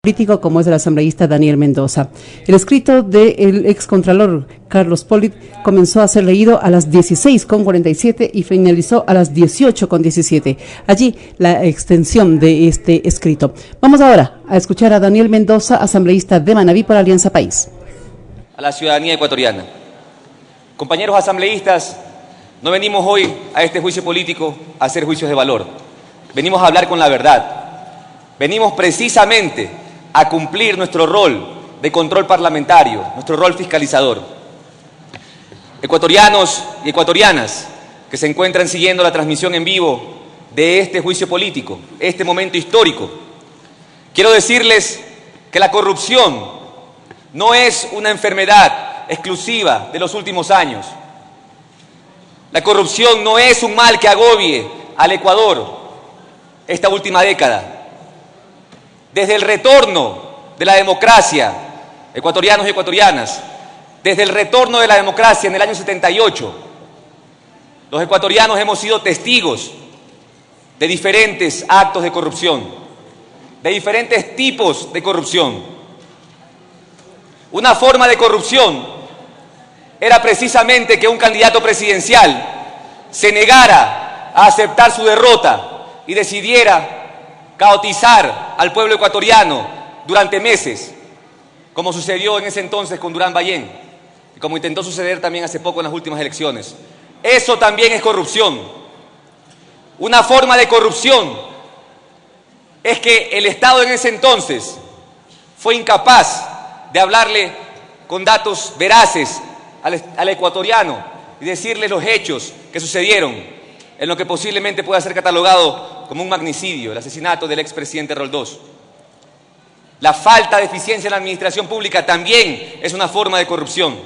político como es el asambleísta Daniel Mendoza. El escrito del excontralor Carlos Polit comenzó a ser leído a las 16:47 y finalizó a las 18:17. Allí la extensión de este escrito. Vamos ahora a escuchar a Daniel Mendoza, asambleísta de Manabí por Alianza País. A la ciudadanía ecuatoriana. Compañeros asambleístas, no venimos hoy a este juicio político a hacer juicios de valor. Venimos a hablar con la verdad. Venimos precisamente a cumplir nuestro rol de control parlamentario, nuestro rol fiscalizador. Ecuatorianos y ecuatorianas que se encuentran siguiendo la transmisión en vivo de este juicio político, este momento histórico, quiero decirles que la corrupción no es una enfermedad exclusiva de los últimos años. La corrupción no es un mal que agobie al Ecuador esta última década. Desde el retorno de la democracia, ecuatorianos y ecuatorianas, desde el retorno de la democracia en el año 78, los ecuatorianos hemos sido testigos de diferentes actos de corrupción, de diferentes tipos de corrupción. Una forma de corrupción era precisamente que un candidato presidencial se negara a aceptar su derrota y decidiera caotizar al pueblo ecuatoriano durante meses, como sucedió en ese entonces con Durán Ballén, y como intentó suceder también hace poco en las últimas elecciones. Eso también es corrupción. Una forma de corrupción es que el Estado en ese entonces fue incapaz de hablarle con datos veraces al ecuatoriano y decirle los hechos que sucedieron en lo que posiblemente pueda ser catalogado como un magnicidio, el asesinato del expresidente Roldós. La falta de eficiencia en la administración pública también es una forma de corrupción.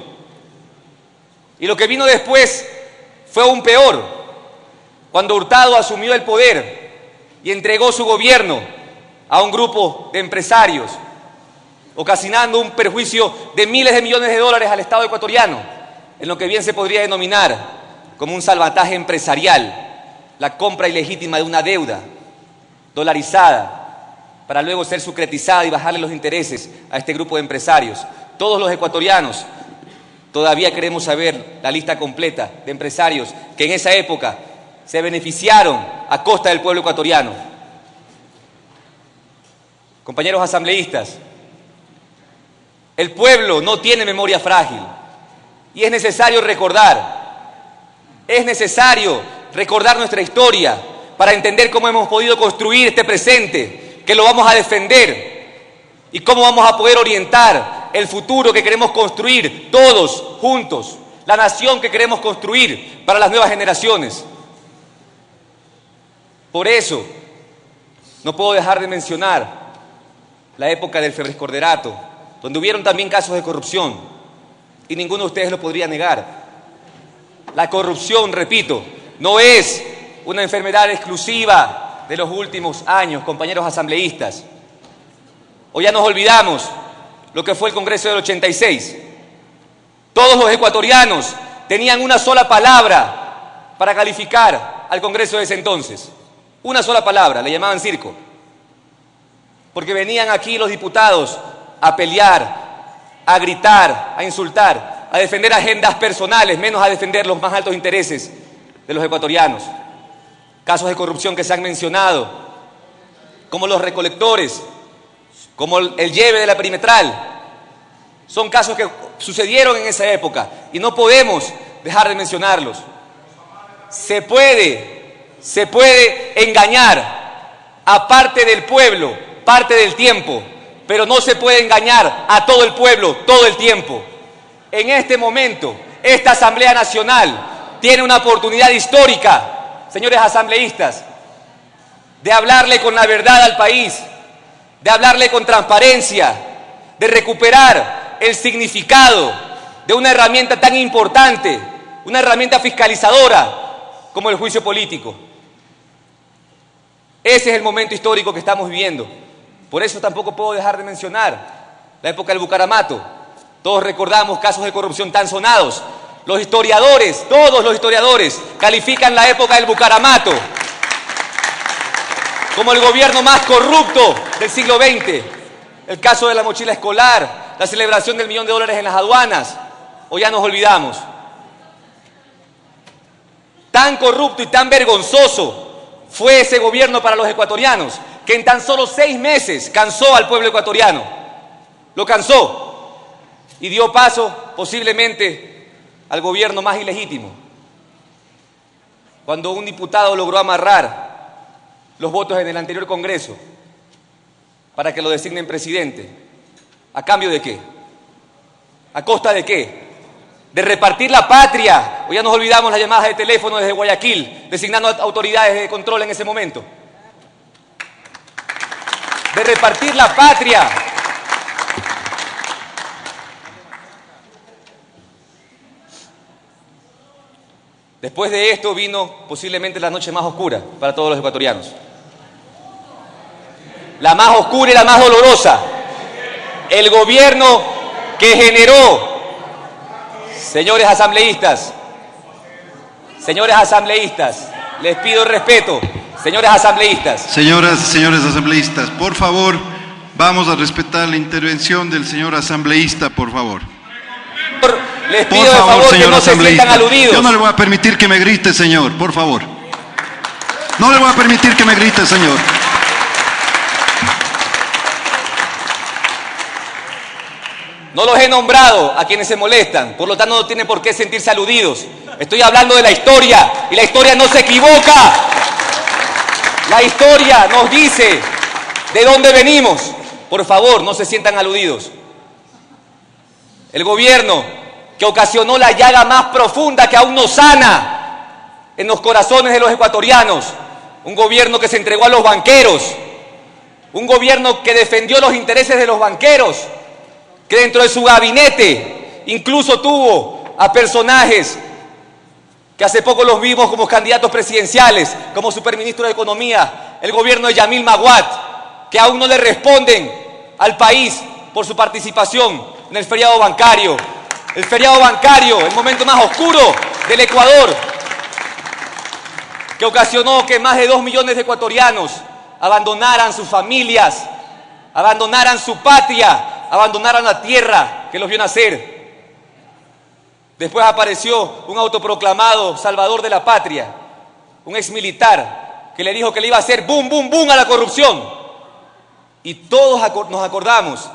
Y lo que vino después fue aún peor, cuando Hurtado asumió el poder y entregó su gobierno a un grupo de empresarios, ocasionando un perjuicio de miles de millones de dólares al Estado ecuatoriano, en lo que bien se podría denominar como un salvataje empresarial, la compra ilegítima de una deuda dolarizada para luego ser sucretizada y bajarle los intereses a este grupo de empresarios. Todos los ecuatorianos todavía queremos saber la lista completa de empresarios que en esa época se beneficiaron a costa del pueblo ecuatoriano. Compañeros asambleístas, el pueblo no tiene memoria frágil y es necesario recordar nuestra historia para entender cómo hemos podido construir este presente, que lo vamos a defender y cómo vamos a poder orientar el futuro que queremos construir todos juntos, la nación que queremos construir para las nuevas generaciones. Por eso, no puedo dejar de mencionar la época del Febrescorderato, donde hubieron también casos de corrupción y ninguno de ustedes lo podría negar. La corrupción, repito, no es una enfermedad exclusiva de los últimos años, compañeros asambleístas. Hoy ya nos olvidamos lo que fue el Congreso del 86. Todos los ecuatorianos tenían una sola palabra para calificar al Congreso de ese entonces. Una sola palabra, le llamaban circo. Porque venían aquí los diputados a pelear, a gritar, a insultar, a defender agendas personales, menos a defender los más altos intereses de los ecuatorianos. Casos de corrupción que se han mencionado, como los recolectores, como el lleve de la perimetral, son casos que sucedieron en esa época y no podemos dejar de mencionarlos. Se puede engañar a parte del pueblo, parte del tiempo, pero no se puede engañar a todo el pueblo todo el tiempo. En este momento, esta Asamblea Nacional tiene una oportunidad histórica, señores asambleístas, de hablarle con la verdad al país, de hablarle con transparencia, de recuperar el significado de una herramienta tan importante, una herramienta fiscalizadora como el juicio político. Ese es el momento histórico que estamos viviendo. Por eso tampoco puedo dejar de mencionar la época del Bucaramato. Todos recordamos casos de corrupción tan sonados. Los historiadores, todos los historiadores, califican la época del Bucaramato como el gobierno más corrupto del siglo XX. el caso de la mochila escolar, la celebración del $1.000.000 en las aduanas, o ya nos olvidamos. Tan corrupto y tan vergonzoso fue ese gobierno para los ecuatorianos, que en tan solo 6 meses cansó al pueblo ecuatoriano. Lo cansó y dio paso posiblemente al gobierno más ilegítimo. Cuando un diputado logró amarrar los votos en el anterior Congreso para que lo designen presidente, ¿a cambio de qué? ¿A costa de qué? ¿De repartir la patria? ¿O ya nos olvidamos las llamadas de teléfono desde Guayaquil, designando autoridades de control en ese momento? De repartir la patria. Después de esto vino posiblemente la noche más oscura para todos los ecuatorianos. La más oscura y la más dolorosa. El gobierno que generó, señores asambleístas, les pido respeto, señores asambleístas. Señoras y señores asambleístas, por favor, vamos a respetar la intervención del señor asambleísta, por favor. Les pido de favor que no se sientan aludidos. Yo no le voy a permitir que me grite, señor, por favor. No le voy a permitir que me grite, señor. No los he nombrado a quienes se molestan, por lo tanto no tienen por qué sentirse aludidos. Estoy hablando de la historia y la historia no se equivoca. La historia nos dice de dónde venimos. Por favor, no se sientan aludidos. El gobierno que ocasionó la llaga más profunda que aún no sana en los corazones de los ecuatorianos. Un gobierno que se entregó a los banqueros. Un gobierno que defendió los intereses de los banqueros. Que dentro de su gabinete incluso tuvo a personajes que hace poco los vimos como candidatos presidenciales, como superministro de Economía, el gobierno de Yamil Maguad, que aún no le responden al país por su participación en el feriado bancario. El feriado bancario, el momento más oscuro del Ecuador, que ocasionó que más de 2 millones de ecuatorianos abandonaran sus familias, abandonaran su patria, abandonaran la tierra que los vio nacer. Después apareció un autoproclamado salvador de la patria, un exmilitar que le dijo que le iba a hacer boom, boom, boom a la corrupción. Y todos nos acordamos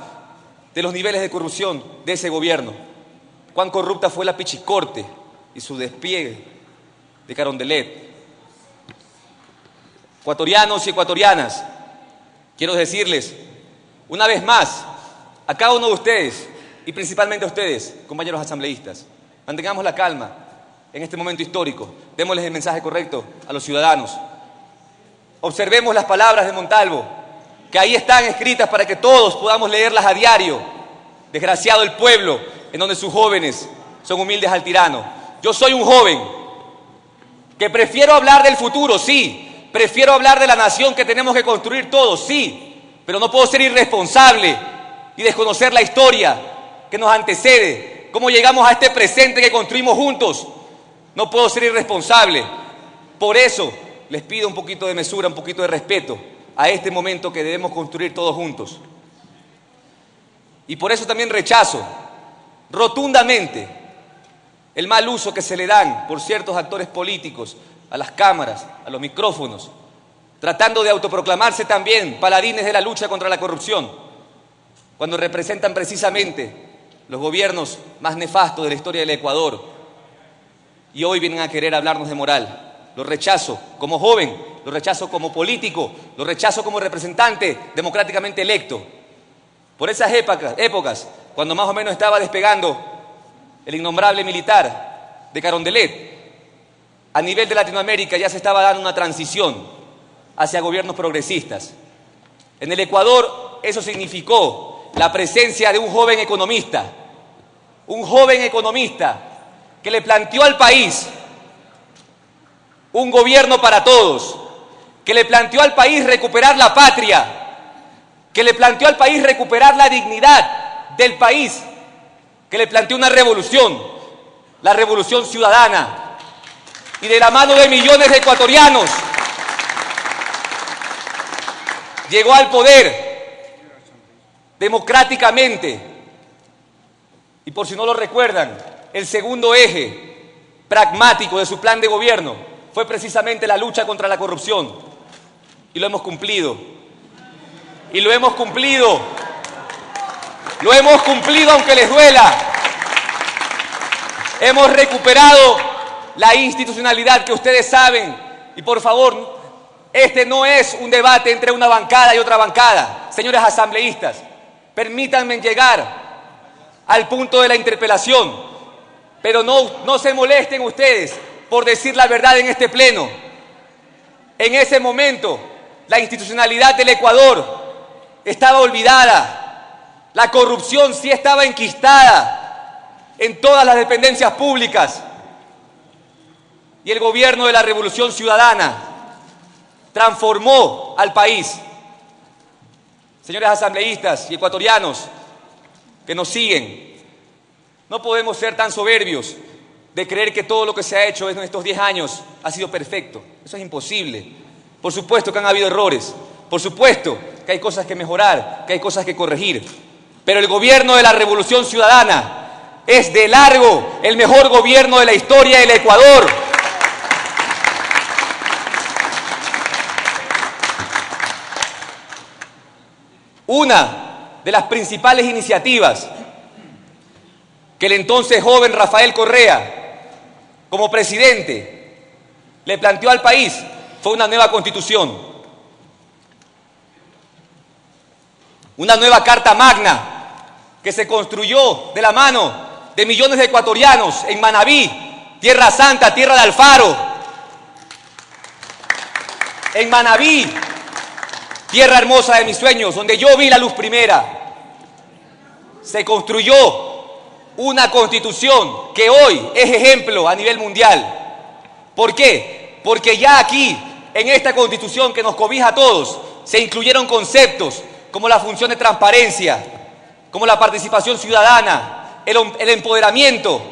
de los niveles de corrupción de ese gobierno. Cuán corrupta fue la Pichicorte y su despliegue de Carondelet. Ecuatorianos y ecuatorianas, quiero decirles una vez más a cada uno de ustedes y principalmente a ustedes, compañeros asambleístas, mantengamos la calma en este momento histórico, démosles el mensaje correcto a los ciudadanos. Observemos las palabras de Montalvo, que ahí están escritas para que todos podamos leerlas a diario. Desgraciado el pueblo en donde sus jóvenes son humildes al tirano. Yo soy un joven que prefiero hablar del futuro, sí, prefiero hablar de la nación que tenemos que construir todos, sí, pero no puedo ser irresponsable y desconocer la historia que nos antecede, cómo llegamos a este presente que construimos juntos. No puedo ser irresponsable. Por eso les pido un poquito de mesura, un poquito de respeto a este momento que debemos construir todos juntos. Y por eso también rechazo rotundamente el mal uso que se le dan por ciertos actores políticos a las cámaras, a los micrófonos, tratando de autoproclamarse también paladines de la lucha contra la corrupción, cuando representan precisamente los gobiernos más nefastos de la historia del Ecuador. Y hoy vienen a querer hablarnos de moral. Lo rechazo como joven, lo rechazo como político, lo rechazo como representante democráticamente electo. Por esas épocas, cuando más o menos estaba despegando el innombrable militar de Carondelet, a nivel de Latinoamérica ya se estaba dando una transición hacia gobiernos progresistas. En el Ecuador eso significó la presencia de un joven economista que le planteó al país un gobierno para todos, que le planteó al país recuperar la patria, que le planteó al país recuperar la dignidad del país, que le planteó una revolución, la revolución ciudadana, y de la mano de millones de ecuatorianos llegó al poder democráticamente. Y por si no lo recuerdan, el segundo eje pragmático de su plan de gobierno fue precisamente la lucha contra la corrupción. Y lo hemos cumplido. Y lo hemos cumplido. Lo hemos cumplido aunque les duela. Hemos recuperado la institucionalidad que ustedes saben. Y por favor, este no es un debate entre una bancada y otra bancada. Señores asambleístas, permítanme llegar al punto de la interpelación, pero no se molesten ustedes por decir la verdad en este pleno. En ese momento, la institucionalidad del Ecuador estaba olvidada, la corrupción sí estaba enquistada en todas las dependencias públicas, y el gobierno de la Revolución Ciudadana transformó al país. Señores asambleístas y ecuatorianos que nos siguen, no podemos ser tan soberbios de creer que todo lo que se ha hecho en estos 10 años ha sido perfecto. Eso es imposible. Por supuesto que han habido errores, por supuesto que hay cosas que mejorar, que hay cosas que corregir, pero el gobierno de la Revolución Ciudadana es de largo el mejor gobierno de la historia del Ecuador. Una de las principales iniciativas que el entonces joven Rafael Correa, como presidente, le planteó al país fue una nueva constitución, una nueva carta magna que se construyó de la mano de millones de ecuatorianos en Manabí, Tierra Santa, tierra de Alfaro, en Manabí, tierra hermosa de mis sueños, donde yo vi la luz primera. Se construyó una constitución que hoy es ejemplo a nivel mundial. ¿Por qué? Porque ya aquí, en esta constitución que nos cobija a todos, se incluyeron conceptos como la función de transparencia, como la participación ciudadana, el empoderamiento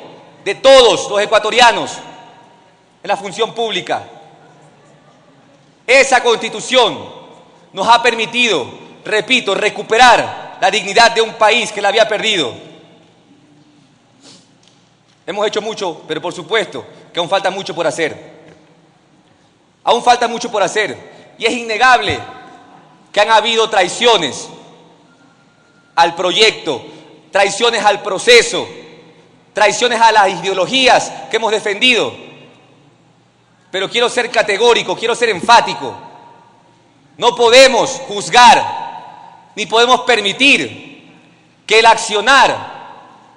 de todos los ecuatorianos en la función pública. Esa constitución nos ha permitido, repito, recuperar la dignidad de un país que la había perdido. Hemos hecho mucho, pero por supuesto que aún falta mucho por hacer. Aún falta mucho por hacer. Y es innegable que han habido traiciones al proyecto, traiciones al proceso, traiciones a las ideologías que hemos defendido. Pero quiero ser categórico, quiero ser enfático. No podemos juzgar ni podemos permitir que el accionar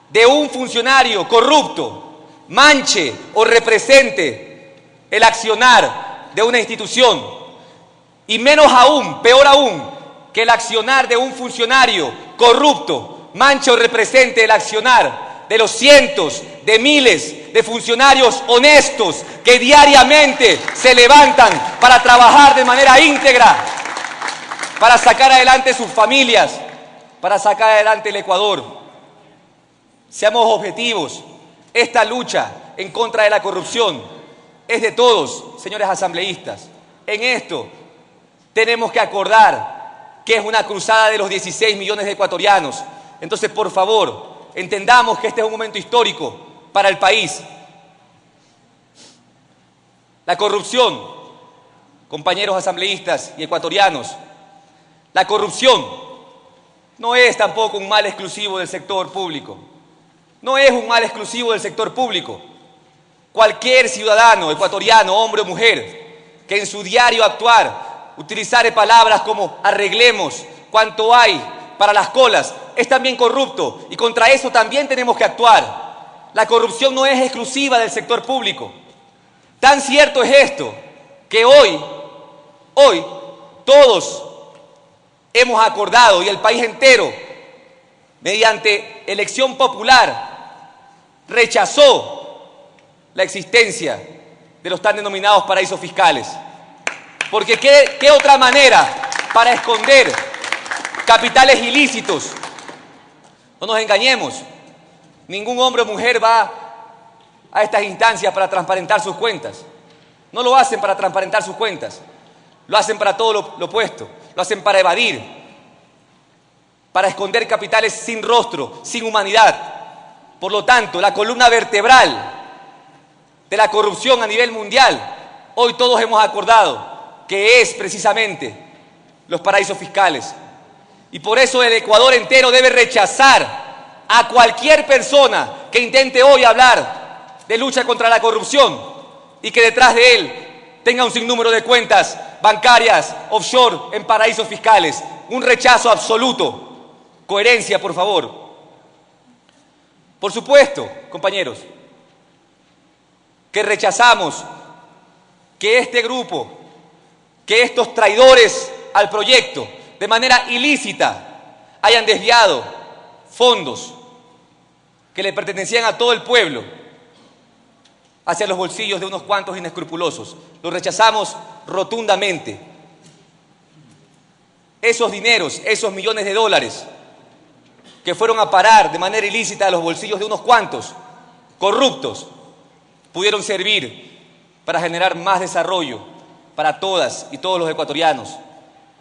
de un funcionario corrupto manche o represente el accionar de una institución, y menos aún, peor aún, que el accionar de un funcionario corrupto manche o represente el accionar de los cientos de miles de funcionarios honestos que diariamente se levantan para trabajar de manera íntegra, para sacar adelante sus familias, para sacar adelante el Ecuador. Seamos objetivos. Esta lucha en contra de la corrupción es de todos, señores asambleístas. En esto tenemos que acordar que es una cruzada de los 16 millones de ecuatorianos. Entonces, por favor, entendamos que este es un momento histórico para el país. La corrupción, compañeros asambleístas y ecuatorianos, la corrupción no es tampoco un mal exclusivo del sector público. No es un mal exclusivo del sector público. Cualquier ciudadano ecuatoriano, hombre o mujer, que en su diario actuar utilizare palabras como arreglemos, cuánto hay para las colas, es también corrupto, y contra eso también tenemos que actuar. La corrupción no es exclusiva del sector público. Tan cierto es esto que hoy todos hemos acordado, y el país entero, mediante elección popular, rechazó la existencia de los tan denominados paraísos fiscales. Porque ¿qué otra manera para esconder capitales ilícitos? No nos engañemos, ningún hombre o mujer va a estas instancias para transparentar sus cuentas. No lo hacen para transparentar sus cuentas, lo hacen para todo lo opuesto, lo hacen para evadir. para esconder capitales sin rostro, sin humanidad. Por lo tanto, la columna vertebral de la corrupción a nivel mundial, hoy todos hemos acordado que es precisamente los paraísos fiscales. Y por eso el Ecuador entero debe rechazar a cualquier persona que intente hoy hablar de lucha contra la corrupción y que detrás de él tenga un sinnúmero de cuentas bancarias offshore en paraísos fiscales. Un rechazo absoluto. Coherencia, por favor. Por supuesto, compañeros, que rechazamos que este grupo, que estos traidores al proyecto, de manera ilícita, hayan desviado fondos que le pertenecían a todo el pueblo hacia los bolsillos de unos cuantos inescrupulosos. Lo rechazamos rotundamente. Esos dineros, esos millones de dólares que fueron a parar de manera ilícita a los bolsillos de unos cuantos corruptos, pudieron servir para generar más desarrollo para todas y todos los ecuatorianos.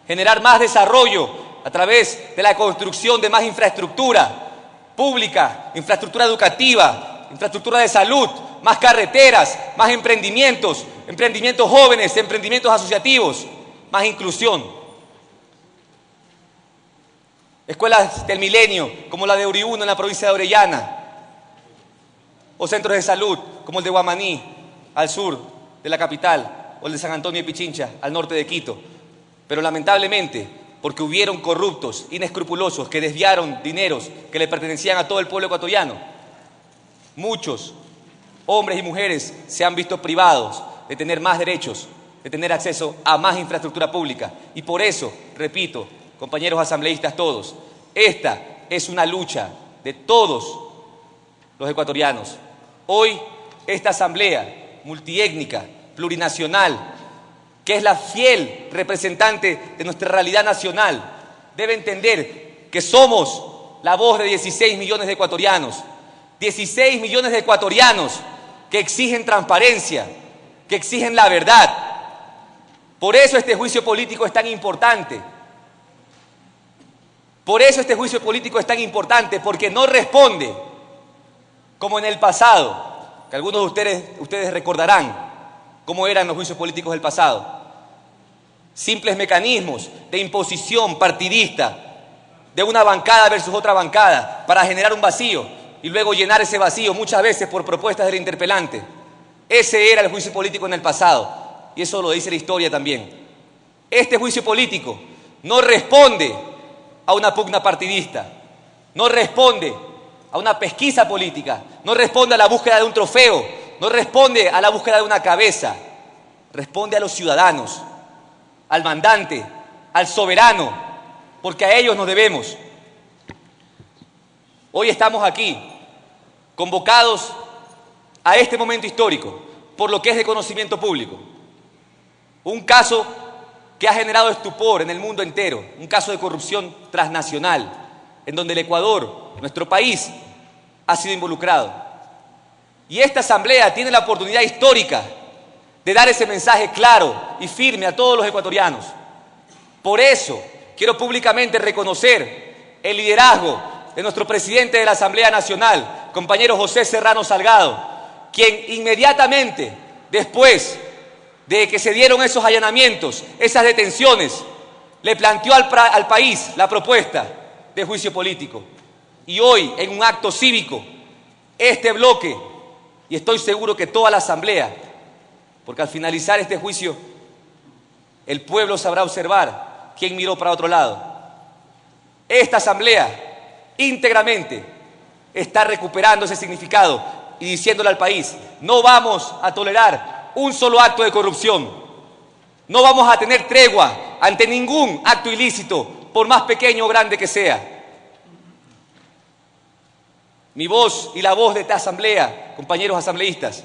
Generar más desarrollo a través de la construcción de más infraestructura pública, infraestructura educativa, infraestructura de salud, más carreteras, más emprendimientos, emprendimientos jóvenes, emprendimientos asociativos, más inclusión. Escuelas del milenio, como la de Uriuno en la provincia de Orellana, o centros de salud, como el de Guamaní, al sur de la capital, o el de San Antonio de Pichincha, al norte de Quito. Pero lamentablemente, porque hubieron corruptos, inescrupulosos, que desviaron dineros que le pertenecían a todo el pueblo ecuatoriano, muchos hombres y mujeres se han visto privados de tener más derechos, de tener acceso a más infraestructura pública. Y por eso, repito, compañeros asambleístas todos, esta es una lucha de todos los ecuatorianos. Hoy, esta asamblea multiétnica, plurinacional, que es la fiel representante de nuestra realidad nacional, debe entender que somos la voz de 16 millones de ecuatorianos. 16 millones de ecuatorianos que exigen transparencia, que exigen la verdad. Por eso este juicio político es tan importante. Por eso este juicio político es tan importante, porque no responde, como en el pasado, que algunos de ustedes recordarán cómo eran los juicios políticos del pasado. Simples mecanismos de imposición partidista de una bancada versus otra bancada para generar un vacío y luego llenar ese vacío muchas veces por propuestas del interpelante. Ese era el juicio político en el pasado y eso lo dice la historia también. Este juicio político no responde a una pugna partidista, no responde a una pesquisa política, no responde a la búsqueda de un trofeo, no responde a la búsqueda de una cabeza, responde a los ciudadanos, al mandante, al soberano, porque a ellos nos debemos. Hoy estamos aquí, convocados a este momento histórico, por lo que es de conocimiento público. Un caso que ha generado estupor en el mundo entero, un caso de corrupción transnacional, en donde el Ecuador, nuestro país, ha sido involucrado. Y esta asamblea tiene la oportunidad histórica de dar ese mensaje claro y firme a todos los ecuatorianos. Por eso quiero públicamente reconocer el liderazgo de nuestro presidente de la Asamblea Nacional, compañero José Serrano Salgado, quien inmediatamente después de que se dieron esos allanamientos, esas detenciones, le planteó al país la propuesta de juicio político. Y hoy, en un acto cívico, este bloque, y estoy seguro que toda la Asamblea, porque al finalizar este juicio, el pueblo sabrá observar quién miró para otro lado. Esta Asamblea, íntegramente, está recuperando ese significado y diciéndole al país: no vamos a tolerar un solo acto de corrupción, no vamos a tener tregua ante ningún acto ilícito, por más pequeño o grande que sea. Mi voz y la voz de esta asamblea, compañeros asambleístas,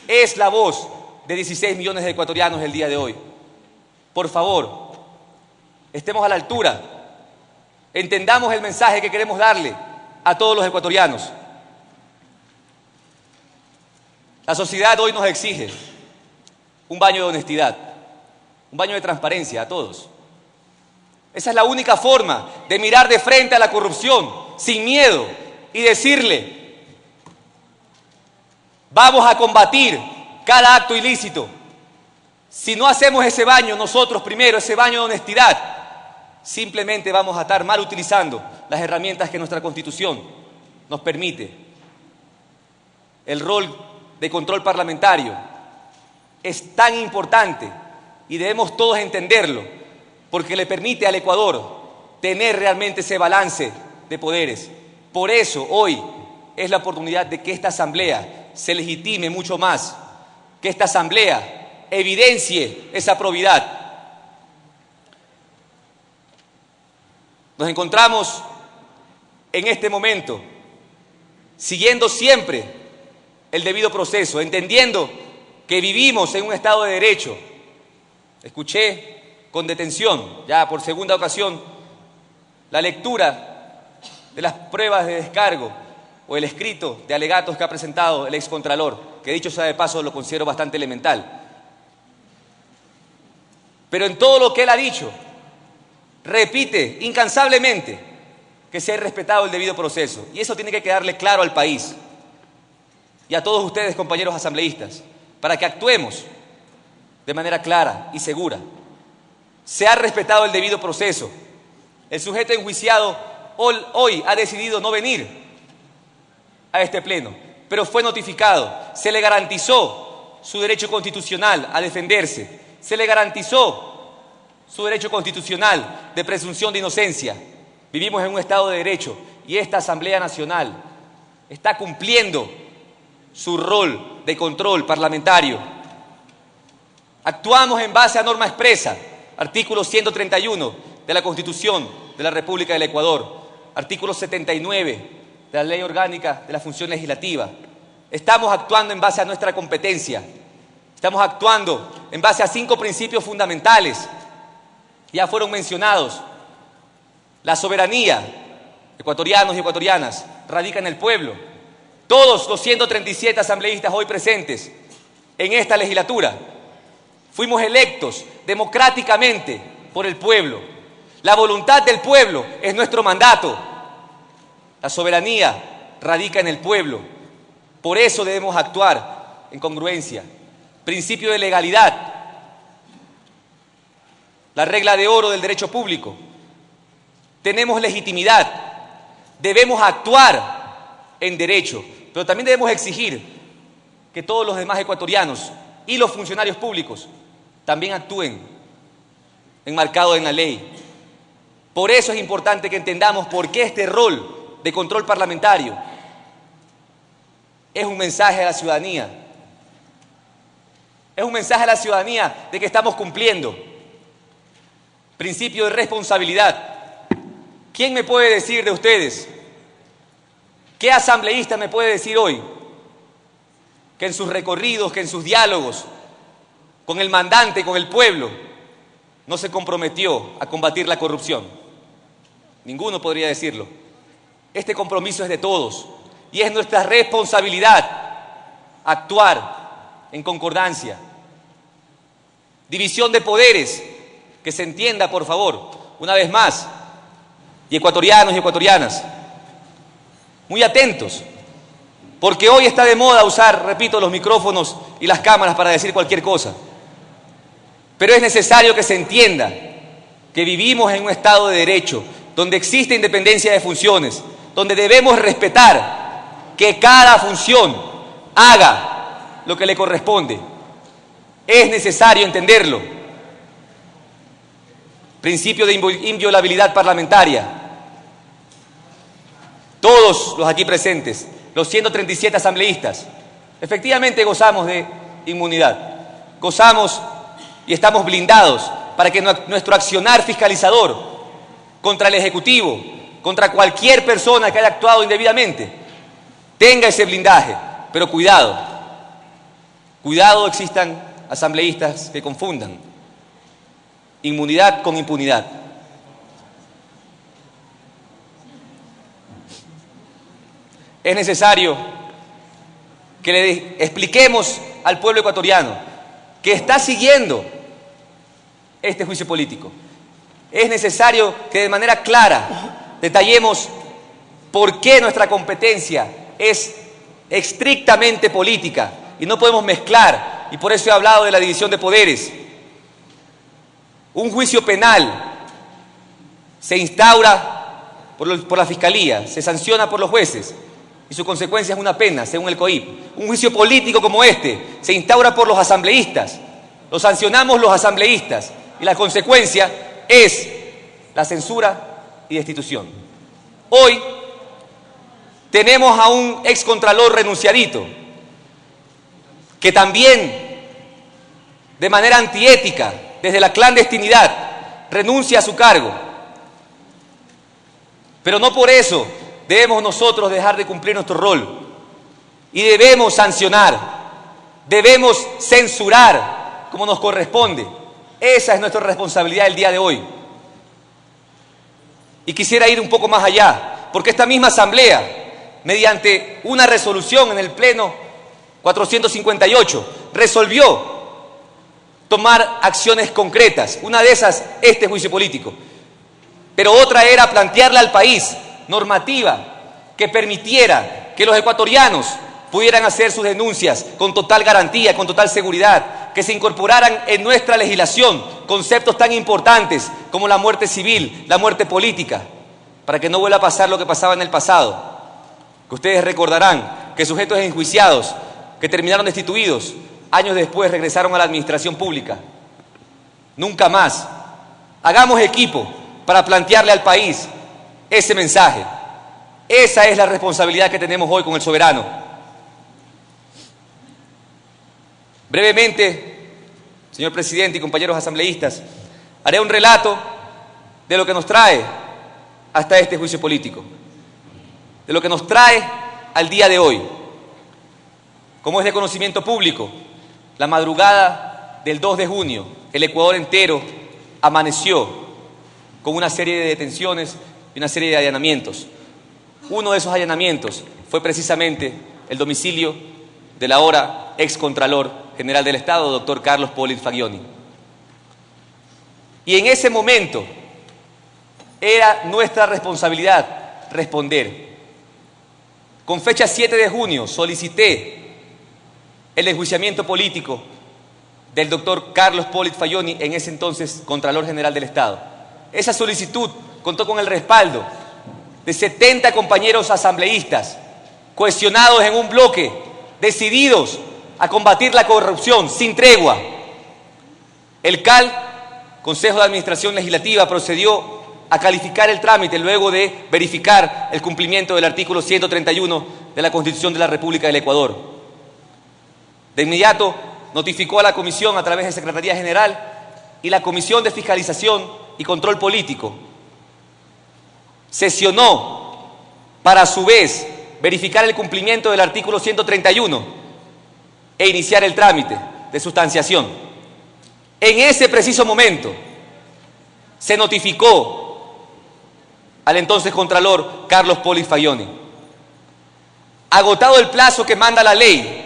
es la voz de 16 millones de ecuatorianos el día de hoy. Por favor, estemos a la altura, entendamos el mensaje que queremos darle a todos los ecuatorianos. La sociedad hoy nos exige un baño de honestidad, un baño de transparencia a todos. Esa es la única forma de mirar de frente a la corrupción, sin miedo, y decirle: vamos a combatir cada acto ilícito. Si no hacemos ese baño nosotros primero, ese baño de honestidad, simplemente vamos a estar mal utilizando las herramientas que nuestra Constitución nos permite. El rol de control parlamentario es tan importante y debemos todos entenderlo, porque le permite al Ecuador tener realmente ese balance de poderes. Por eso hoy es la oportunidad de que esta Asamblea se legitime mucho más, que esta Asamblea evidencie esa probidad. Nos encontramos en este momento siguiendo siempre el debido proceso, entendiendo que vivimos en un Estado de Derecho. Escuché con detención, ya por segunda ocasión, la lectura de las pruebas de descargo o el escrito de alegatos que ha presentado el excontralor, que dicho sea de paso lo considero bastante elemental. Pero en todo lo que él ha dicho, repite incansablemente que se ha respetado el debido proceso. Y eso tiene que quedarle claro al país y a todos ustedes, compañeros asambleístas, para que actuemos de manera clara y segura. Se ha respetado el debido proceso. El sujeto enjuiciado hoy ha decidido no venir a este pleno, pero fue notificado. Se le garantizó su derecho constitucional a defenderse. Se le garantizó su derecho constitucional de presunción de inocencia. Vivimos en un Estado de Derecho y esta Asamblea Nacional está cumpliendo su rol de control parlamentario. Actuamos en base a norma expresa, artículo 131 de la Constitución de la República del Ecuador, artículo 79 de la Ley Orgánica de la Función Legislativa. Estamos actuando en base a nuestra competencia. Estamos actuando en base a 5 principios fundamentales. Ya fueron mencionados. La soberanía, ecuatorianos y ecuatorianas, radica en el pueblo. Todos los 137 asambleístas hoy presentes en esta legislatura fuimos electos democráticamente por el pueblo. La voluntad del pueblo es nuestro mandato. La soberanía radica en el pueblo. Por eso debemos actuar en congruencia. Principio de legalidad, la regla de oro del derecho público. Tenemos legitimidad, debemos actuar en derecho, pero también debemos exigir que todos los demás ecuatorianos y los funcionarios públicos también actúen enmarcados en la ley. Por eso es importante que entendamos por qué este rol de control parlamentario es un mensaje a la ciudadanía. Es un mensaje a la ciudadanía de que estamos cumpliendo. Principio de responsabilidad. ¿Quién me puede decir de ustedes? ¿Qué asambleísta me puede decir hoy que en sus recorridos, que en sus diálogos con el mandante, con el pueblo, no se comprometió a combatir la corrupción? Ninguno podría decirlo. Este compromiso es de todos y es nuestra responsabilidad actuar en concordancia. División de poderes, que se entienda, por favor, una vez más, y ecuatorianos y ecuatorianas, muy atentos, porque hoy está de moda usar, repito, los micrófonos y las cámaras para decir cualquier cosa. Pero es necesario que se entienda que vivimos en un Estado de Derecho, donde existe independencia de funciones, donde debemos respetar que cada función haga lo que le corresponde. Es necesario entenderlo. Principio de inviolabilidad parlamentaria. Todos los aquí presentes, los 137 asambleístas, efectivamente gozamos de inmunidad. Gozamos y estamos blindados para que nuestro accionar fiscalizador contra el Ejecutivo, contra cualquier persona que haya actuado indebidamente, tenga ese blindaje. Pero cuidado. Cuidado existan asambleístas que confundan inmunidad con impunidad. Es necesario que le expliquemos al pueblo ecuatoriano que está siguiendo este juicio político. es necesario que de manera clara detallemos por qué nuestra competencia es estrictamente política y no podemos mezclar, y por eso he hablado de la división de poderes. Un juicio penal se instaura por la Fiscalía, se sanciona por los jueces y su consecuencia es una pena, según el COIP. Un juicio político como este se instaura por los asambleístas, lo sancionamos los asambleístas y la consecuencia es la censura y destitución. Hoy tenemos a un excontralor renunciadito que también de manera antiética, desde la clandestinidad, renuncia a su cargo. Pero no por eso debemos nosotros dejar de cumplir nuestro rol y debemos sancionar, debemos censurar como nos corresponde. Esa es nuestra responsabilidad el día de hoy. Y quisiera ir un poco más allá, porque esta misma asamblea, mediante una resolución en el Pleno 458, resolvió tomar acciones concretas. Una de esas, este juicio político. Pero otra era plantearle al país normativa que permitiera que los ecuatorianos pudieran hacer sus denuncias con total garantía, con total seguridad, que se incorporaran en nuestra legislación conceptos tan importantes como la muerte civil, la muerte política, para que no vuelva a pasar lo que pasaba en el pasado, que ustedes recordarán que sujetos enjuiciados que terminaron destituidos, años después regresaron a la administración pública. Nunca más. Hagamos equipo para plantearle al país ese mensaje. Esa es la responsabilidad que tenemos hoy con el soberano. Brevemente, señor presidente y compañeros asambleístas, haré un relato de lo que nos trae hasta este juicio político, de lo que nos trae al día de hoy. Como es de conocimiento público, la madrugada del 2 de junio, el Ecuador entero amaneció con una serie de detenciones y una serie de allanamientos. Uno de esos allanamientos fue precisamente el domicilio del ahora excontralor general del Estado, doctor Carlos Polit Fagioni. Y en ese momento era nuestra responsabilidad responder. Con fecha 7 de junio solicité el enjuiciamiento político del doctor Carlos Polit Fagioni, en ese entonces Contralor General del Estado. Esa solicitud contó con el respaldo de 70 compañeros asambleístas, cohesionados en un bloque, decididos a combatir la corrupción sin tregua. El CAL, Consejo de Administración Legislativa, procedió a calificar el trámite luego de verificar el cumplimiento del artículo 131 de la Constitución de la República del Ecuador. De inmediato notificó a la Comisión a través de Secretaría General y la Comisión de Fiscalización y Control Político sesionó para a su vez verificar el cumplimiento del artículo 131 e iniciar el trámite de sustanciación. En ese preciso momento se notificó al entonces Contralor Carlos Polit Fagioni. Agotado el plazo que manda la ley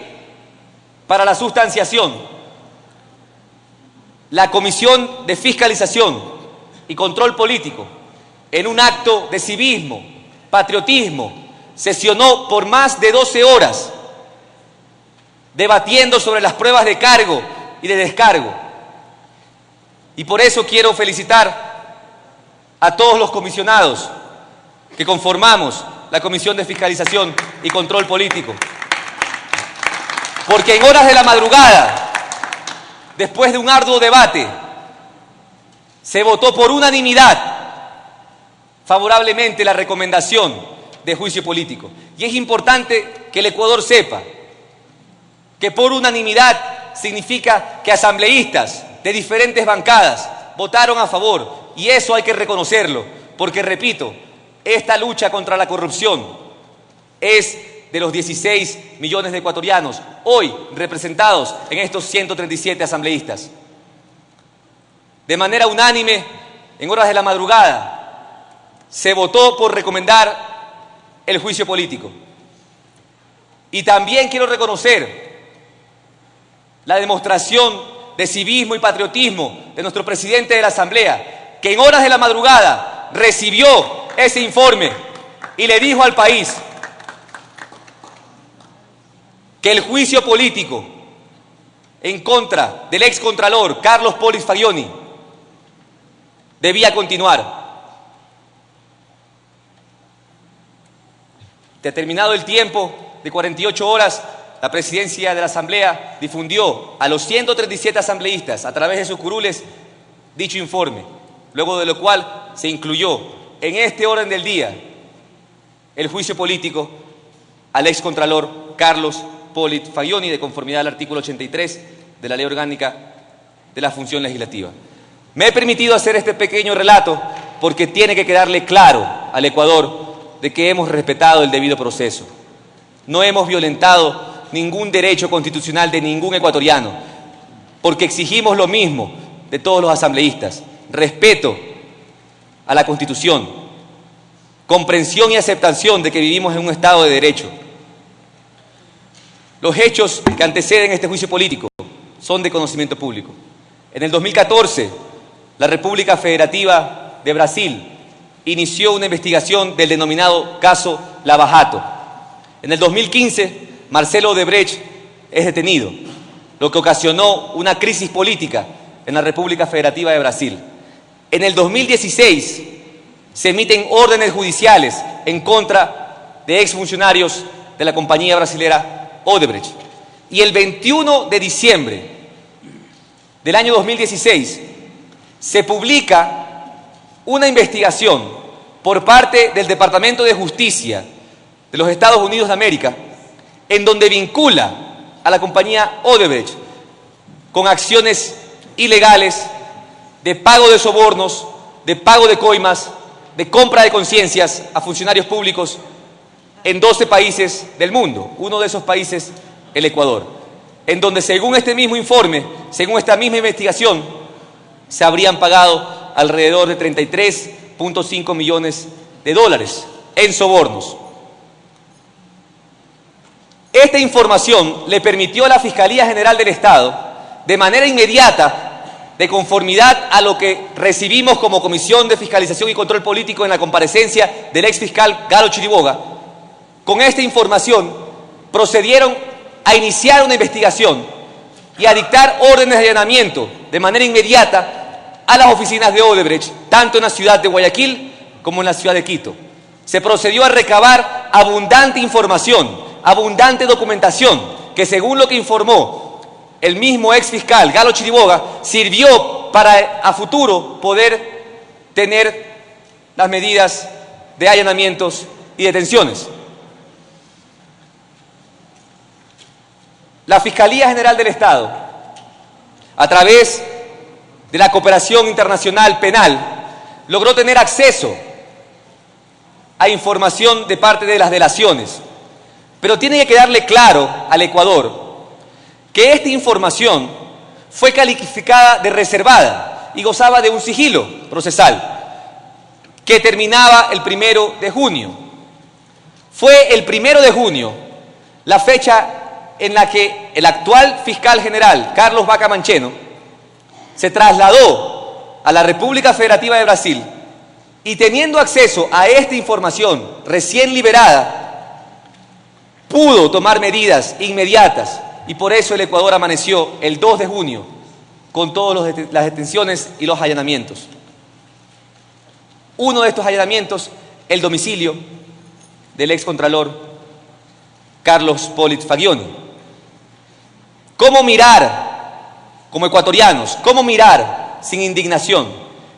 para la sustanciación, la Comisión de Fiscalización y Control Político, en un acto de civismo, patriotismo, sesionó por más de 12 horas, debatiendo sobre las pruebas de cargo y de descargo. Y por eso quiero felicitar a todos los comisionados que conformamos la Comisión de Fiscalización y Control Político. Porque en horas de la madrugada, después de un arduo debate, se votó por unanimidad favorablemente la recomendación de juicio político. Y es importante que el Ecuador sepa que por unanimidad significa que asambleístas de diferentes bancadas votaron a favor, y eso hay que reconocerlo, porque repito, esta lucha contra la corrupción es de los 16 millones de ecuatorianos hoy representados en estos 137 asambleístas. De manera unánime, en horas de la madrugada, se votó por recomendar el juicio político. Y también quiero reconocer la demostración de civismo y patriotismo de nuestro presidente de la Asamblea, que en horas de la madrugada recibió ese informe y le dijo al país que el juicio político en contra del excontralor Carlos Polit Fagioni debía continuar. Determinado el tiempo de 48 horas, la presidencia de la Asamblea difundió a los 137 asambleístas a través de sus curules dicho informe, luego de lo cual se incluyó en este orden del día el juicio político al excontralor Carlos Polit Fagioni, de conformidad al artículo 83 de la Ley Orgánica de la Función Legislativa. Me he permitido hacer este pequeño relato porque tiene que quedarle claro al Ecuador de que hemos respetado el debido proceso. No hemos violentado ningún derecho constitucional de ningún ecuatoriano, porque exigimos lo mismo de todos los asambleístas: respeto a la Constitución, comprensión y aceptación de que vivimos en un Estado de Derecho. Los hechos que anteceden este juicio político son de conocimiento público. En el 2014, la República Federativa de Brasil inició una investigación del denominado caso Lava Jato. En el 2015, Marcelo Odebrecht es detenido, lo que ocasionó una crisis política en la República Federativa de Brasil. En el 2016, se emiten órdenes judiciales en contra de exfuncionarios de la compañía brasilera Odebrecht. Y el 21 de diciembre del año 2016, se publica una investigación por parte del Departamento de Justicia de los Estados Unidos de América, en donde vincula a la compañía Odebrecht con acciones ilegales de pago de sobornos, de pago de coimas, de compra de conciencias a funcionarios públicos en 12 países del mundo, uno de esos países el Ecuador, en donde según este mismo informe, según esta misma investigación, se habrían pagado alrededor de 33.5 millones de dólares en sobornos. Esta información le permitió a la Fiscalía General del Estado, de manera inmediata, de conformidad a lo que recibimos como Comisión de Fiscalización y Control Político en la comparecencia del exfiscal Galo Chiriboga, con esta información procedieron a iniciar una investigación y a dictar órdenes de allanamiento de manera inmediata a las oficinas de Odebrecht, tanto en la ciudad de Guayaquil como en la ciudad de Quito. Se procedió a recabar abundante información, abundante documentación, que según lo que informó el mismo exfiscal Galo Chiriboga, sirvió para a futuro poder tener las medidas de allanamientos y detenciones. La Fiscalía General del Estado, a través de la cooperación internacional penal, logró tener acceso a información de parte de las delaciones. Pero tiene que quedarle claro al Ecuador que esta información fue calificada de reservada y gozaba de un sigilo procesal que terminaba el 1 de junio. Fue el 1 de junio la fecha en la que el actual fiscal general, Carlos Vaca Mancheno, se trasladó a la República Federativa de Brasil y, teniendo acceso a esta información recién liberada, pudo tomar medidas inmediatas, y por eso el Ecuador amaneció el 2 de junio con todas las detenciones y los allanamientos. Uno de estos allanamientos, el domicilio del excontralor Carlos Polit Fagioni. ¿Cómo mirar, como ecuatorianos, cómo mirar sin indignación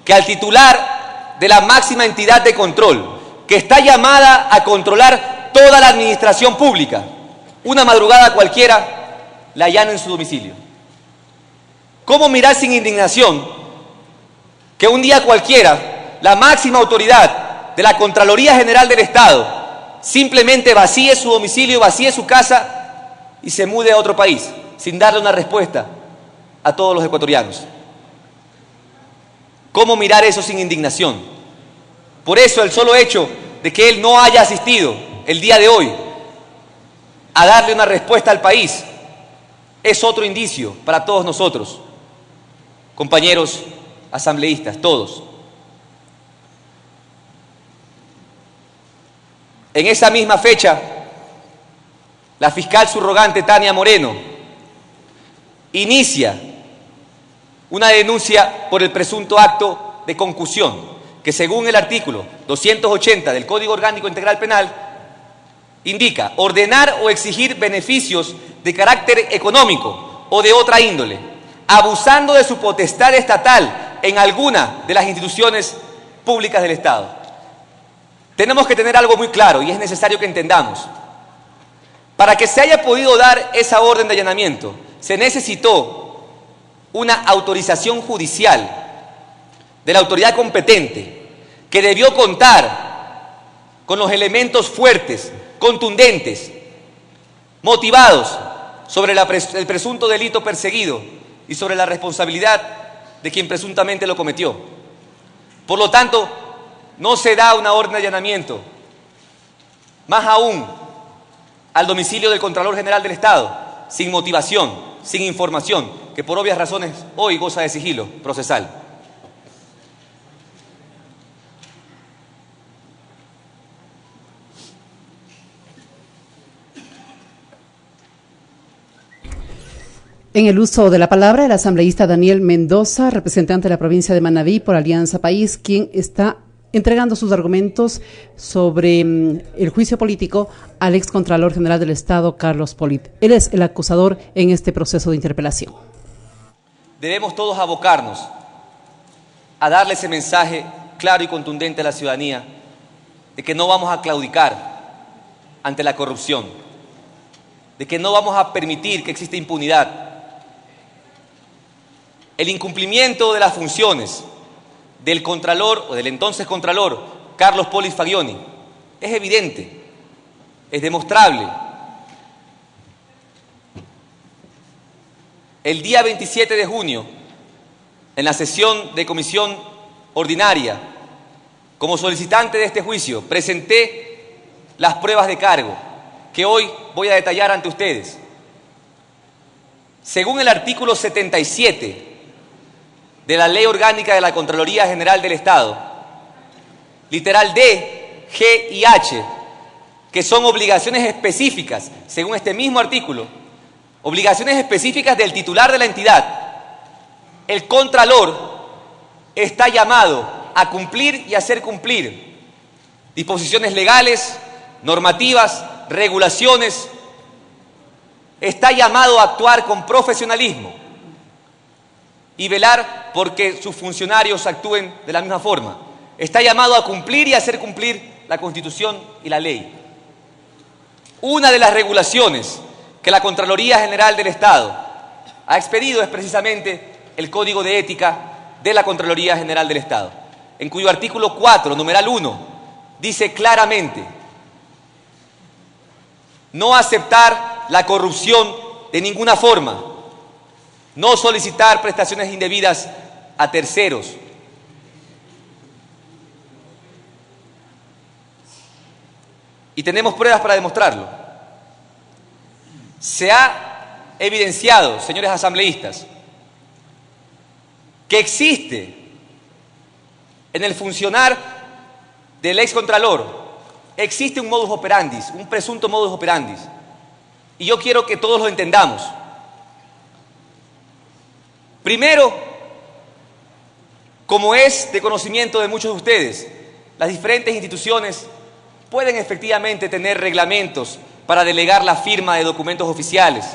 que al titular de la máxima entidad de control, que está llamada a controlar toda la administración pública, una madrugada cualquiera la allanen en su domicilio? ¿Cómo mirar sin indignación que un día cualquiera la máxima autoridad de la Contraloría General del Estado simplemente vacíe su domicilio, vacíe su casa y se mude a otro país sin darle una respuesta a todos los ecuatorianos? ¿Cómo mirar eso sin indignación? Por eso el solo hecho de que él no haya asistido el día de hoy a darle una respuesta al país es otro indicio para todos nosotros, compañeros asambleístas, todos, En esa misma fecha, la fiscal subrogante Tania Moreno inicia una denuncia por el presunto acto de concusión, que según el artículo 280 del Código Orgánico Integral Penal, indica ordenar o exigir beneficios de carácter económico o de otra índole, abusando de su potestad estatal en alguna de las instituciones públicas del Estado. Tenemos que tener algo muy claro y es necesario que entendamos. Para que se haya podido dar esa orden de allanamiento, se necesitó una autorización judicial de la autoridad competente, que debió contar con los elementos fuertes, contundentes, motivados sobre el presunto delito perseguido y sobre la responsabilidad de quien presuntamente lo cometió. Por lo tanto, no se da una orden de allanamiento, más aún al domicilio del Contralor General del Estado, sin motivación, sin información, que por obvias razones hoy goza de sigilo procesal. En el uso de la palabra, el asambleísta Daniel Mendoza, representante de la provincia de Manabí por Alianza País, quien está entregando sus argumentos sobre el juicio político al excontralor general del Estado, Carlos Polit. Él es el acusador en este proceso de interpelación. Debemos todos abocarnos a darle ese mensaje claro y contundente a la ciudadanía de que no vamos a claudicar ante la corrupción, de que no vamos a permitir que exista impunidad. El incumplimiento de las funciones del Contralor o del entonces Contralor Carlos Polit Fagioni es evidente, es demostrable. El día 27 de junio, en la sesión de comisión ordinaria, como solicitante de este juicio, presenté las pruebas de cargo que hoy voy a detallar ante ustedes. Según el artículo 77 de la Ley Orgánica de la Contraloría General del Estado, literal D, G y H, que son obligaciones específicas, según este mismo artículo, obligaciones específicas del titular de la entidad, el Contralor está llamado a cumplir y hacer cumplir disposiciones legales, normativas, regulaciones, está llamado a actuar con profesionalismo y velar porque sus funcionarios actúen de la misma forma. Está llamado a cumplir y hacer cumplir la Constitución y la ley. Una de las regulaciones que la Contraloría General del Estado ha expedido es precisamente el Código de Ética de la Contraloría General del Estado, en cuyo artículo 4, numeral 1, dice claramente: no aceptar la corrupción de ninguna forma, no solicitar prestaciones indebidas a terceros, y tenemos pruebas para demostrarlo. Se ha evidenciado, señores asambleístas, que existe en el funcionar del excontralor, existe un modus operandi, un presunto modus operandi, y yo quiero que todos lo entendamos. Primero, como es de conocimiento de muchos de ustedes, las diferentes instituciones pueden efectivamente tener reglamentos para delegar la firma de documentos oficiales.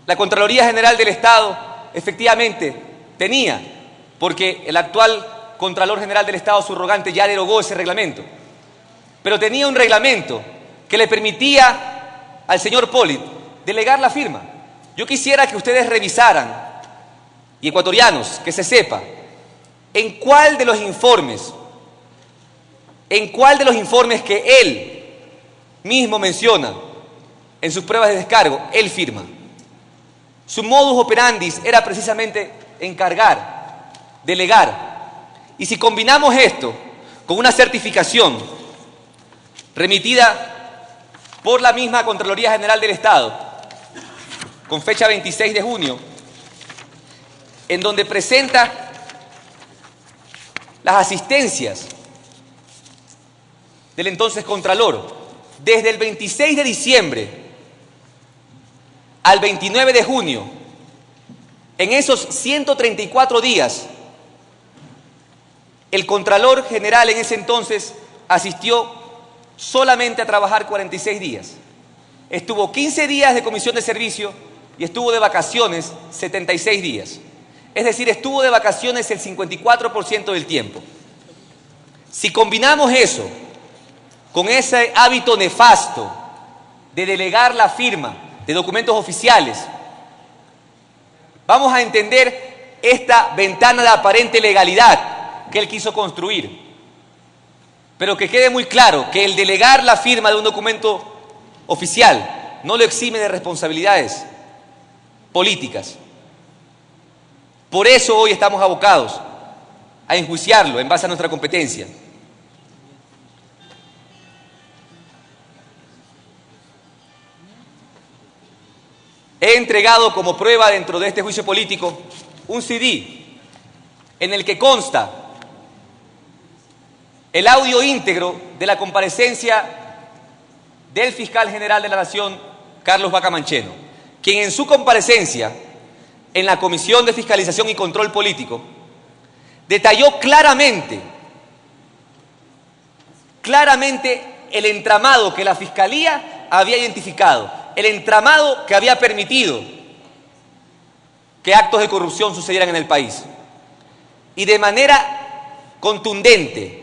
La Contraloría General del Estado efectivamente tenía, porque el actual Contralor General del Estado subrogante ya derogó ese reglamento, pero tenía un reglamento que le permitía al señor Polit delegar la firma. Yo quisiera que ustedes revisaran, y ecuatorianos, que se sepa, en cuál de los informes que él mismo menciona en sus pruebas de descargo, él firma. Su modus operandi era precisamente encargar, delegar. Y si combinamos esto con una certificación remitida por la misma Contraloría General del Estado, con fecha 26 de junio, en donde presenta las asistencias del entonces Contralor, desde el 26 de diciembre al 29 de junio, en esos 134 días, el Contralor General en ese entonces asistió solamente a trabajar 46 días. Estuvo 15 días de comisión de servicio y estuvo de vacaciones 76 días. Es decir, estuvo de vacaciones el 54% del tiempo. Si combinamos eso con ese hábito nefasto de delegar la firma de documentos oficiales, vamos a entender esta ventana de aparente legalidad que él quiso construir. Pero que quede muy claro que el delegar la firma de un documento oficial no lo exime de responsabilidades políticas. Por eso hoy estamos abocados a enjuiciarlo en base a nuestra competencia. He entregado como prueba dentro de este juicio político un CD en el que consta el audio íntegro de la comparecencia del fiscal general de la Nación, Carlos Vaca Mancheno, quien en su comparecencia en la Comisión de Fiscalización y Control Político detalló claramente el entramado que la Fiscalía había identificado, el entramado que había permitido que actos de corrupción sucedieran en el país. Y de manera contundente,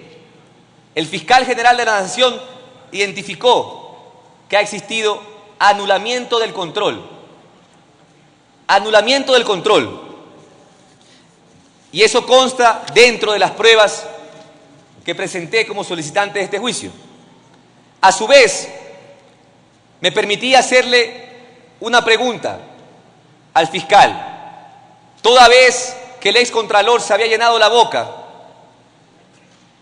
el fiscal general de la Nación identificó que ha existido anulamiento del control. Anulamiento del control. Y eso consta dentro de las pruebas que presenté como solicitante de este juicio. A su vez, me permití hacerle una pregunta al fiscal, toda vez que el excontralor se había llenado la boca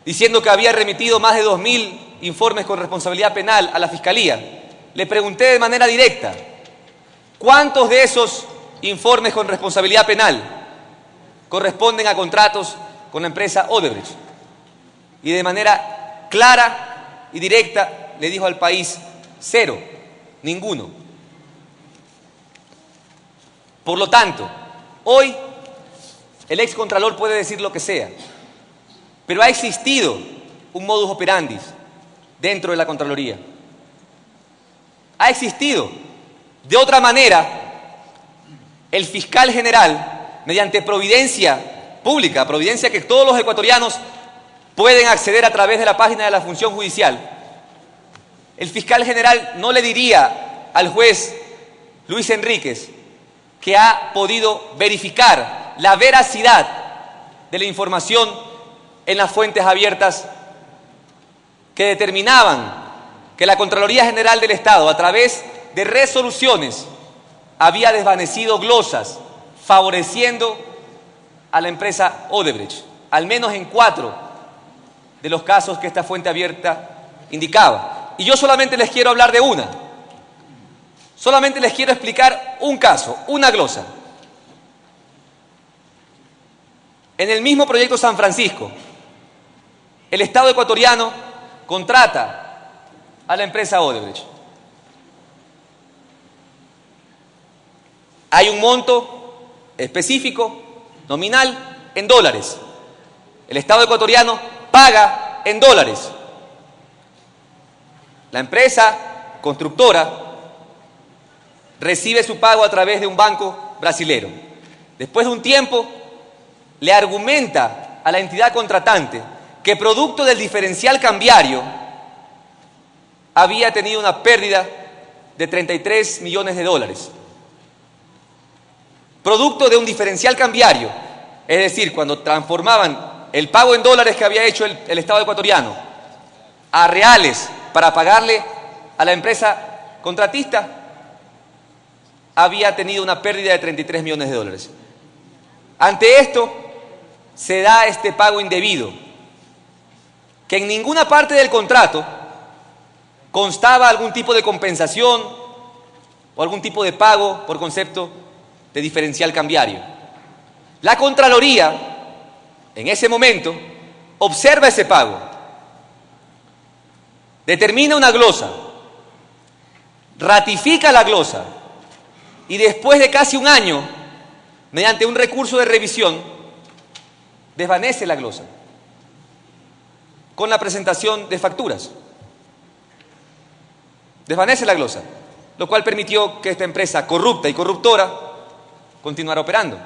diciendo que había remitido más de 2.000 informes con responsabilidad penal a la Fiscalía. Le pregunté de manera directa, ¿cuántos de esos informes con responsabilidad penal corresponden a contratos con la empresa Odebrecht? Y de manera clara y directa le dijo al país, 0, ninguno. Por lo tanto, hoy el excontralor puede decir lo que sea, pero ha existido un modus operandi dentro de la Contraloría. Ha existido. De otra manera, el fiscal general, mediante providencia pública, providencia que todos los ecuatorianos pueden acceder a través de la página de la función judicial, el fiscal general no le diría al juez Luis Enríquez que ha podido verificar la veracidad de la información en las fuentes abiertas que determinaban que la Contraloría General del Estado, a través de resoluciones, había desvanecido glosas favoreciendo a la empresa Odebrecht, al menos en 4 de los casos que esta fuente abierta indicaba. Y yo solamente les quiero hablar de una. Solamente les quiero explicar un caso, una glosa. En el mismo proyecto San Francisco, el Estado ecuatoriano contrata a la empresa Odebrecht. Hay un monto específico, nominal, en dólares. El Estado ecuatoriano paga en dólares. La empresa constructora recibe su pago a través de un banco brasilero. Después de un tiempo, le argumenta a la entidad contratante que producto del diferencial cambiario había tenido una pérdida de 33 millones de dólares. Producto de un diferencial cambiario, es decir, cuando transformaban el pago en dólares que había hecho el Estado ecuatoriano a reales para pagarle a la empresa contratista, había tenido una pérdida de 33 millones de dólares. Ante esto, se da este pago indebido, que en ninguna parte del contrato constaba algún tipo de compensación o algún tipo de pago por concepto de diferencial cambiario. La Contraloría, en ese momento, observa ese pago determina una glosa, ratifica la glosa y después de casi un año, mediante un recurso de revisión, desvanece la glosa con la presentación de facturas. Desvanece la glosa, lo cual permitió que esta empresa corrupta y corruptora continuara operando.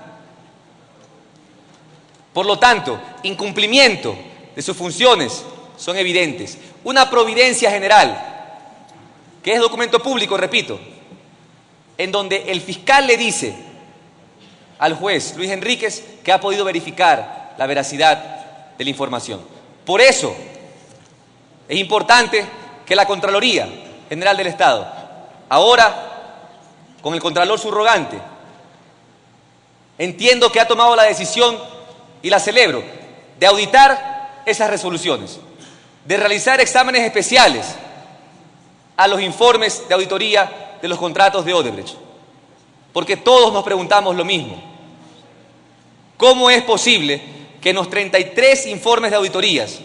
Por lo tanto, incumplimiento de sus funciones son evidentes. Una providencia general, que es documento público, repito, en donde el fiscal le dice al juez Luis Enríquez que ha podido verificar la veracidad de la información. Por eso es importante que la Contraloría General del Estado, ahora con el Contralor subrogante, entiendo que ha tomado la decisión, y la celebro, de auditar esas resoluciones, de realizar exámenes especiales a los informes de auditoría de los contratos de Odebrecht. Porque todos nos preguntamos lo mismo. ¿Cómo es posible que en los 33 informes de auditorías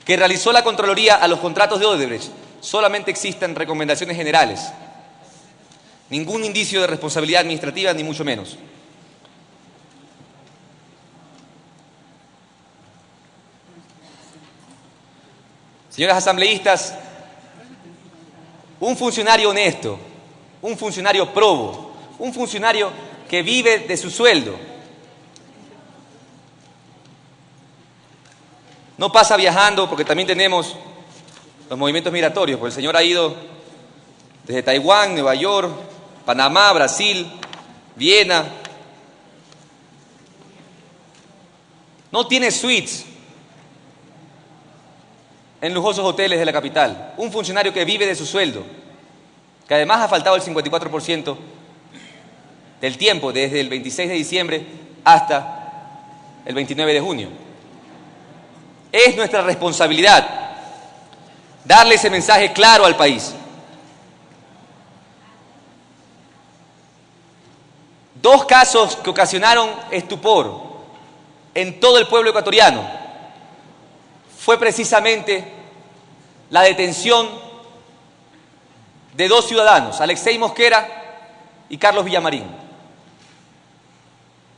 que realizó la Contraloría a los contratos de Odebrecht solamente existan recomendaciones generales? Ningún indicio de responsabilidad administrativa, ni mucho menos. Señoras asambleístas, un funcionario honesto, un funcionario probo, un funcionario que vive de su sueldo, no pasa viajando, porque también tenemos los movimientos migratorios, porque el señor ha ido desde Taiwán, Nueva York, Panamá, Brasil, Viena. No tiene suites en lujosos hoteles de la capital. Un funcionario que vive de su sueldo, que además ha faltado el 54% del tiempo, desde el 26 de diciembre hasta el 29 de junio. Es nuestra responsabilidad darle ese mensaje claro al país. Dos casos que ocasionaron estupor en todo el pueblo ecuatoriano fue precisamente la detención de dos ciudadanos, Alexei Mosquera y Carlos Villamarín.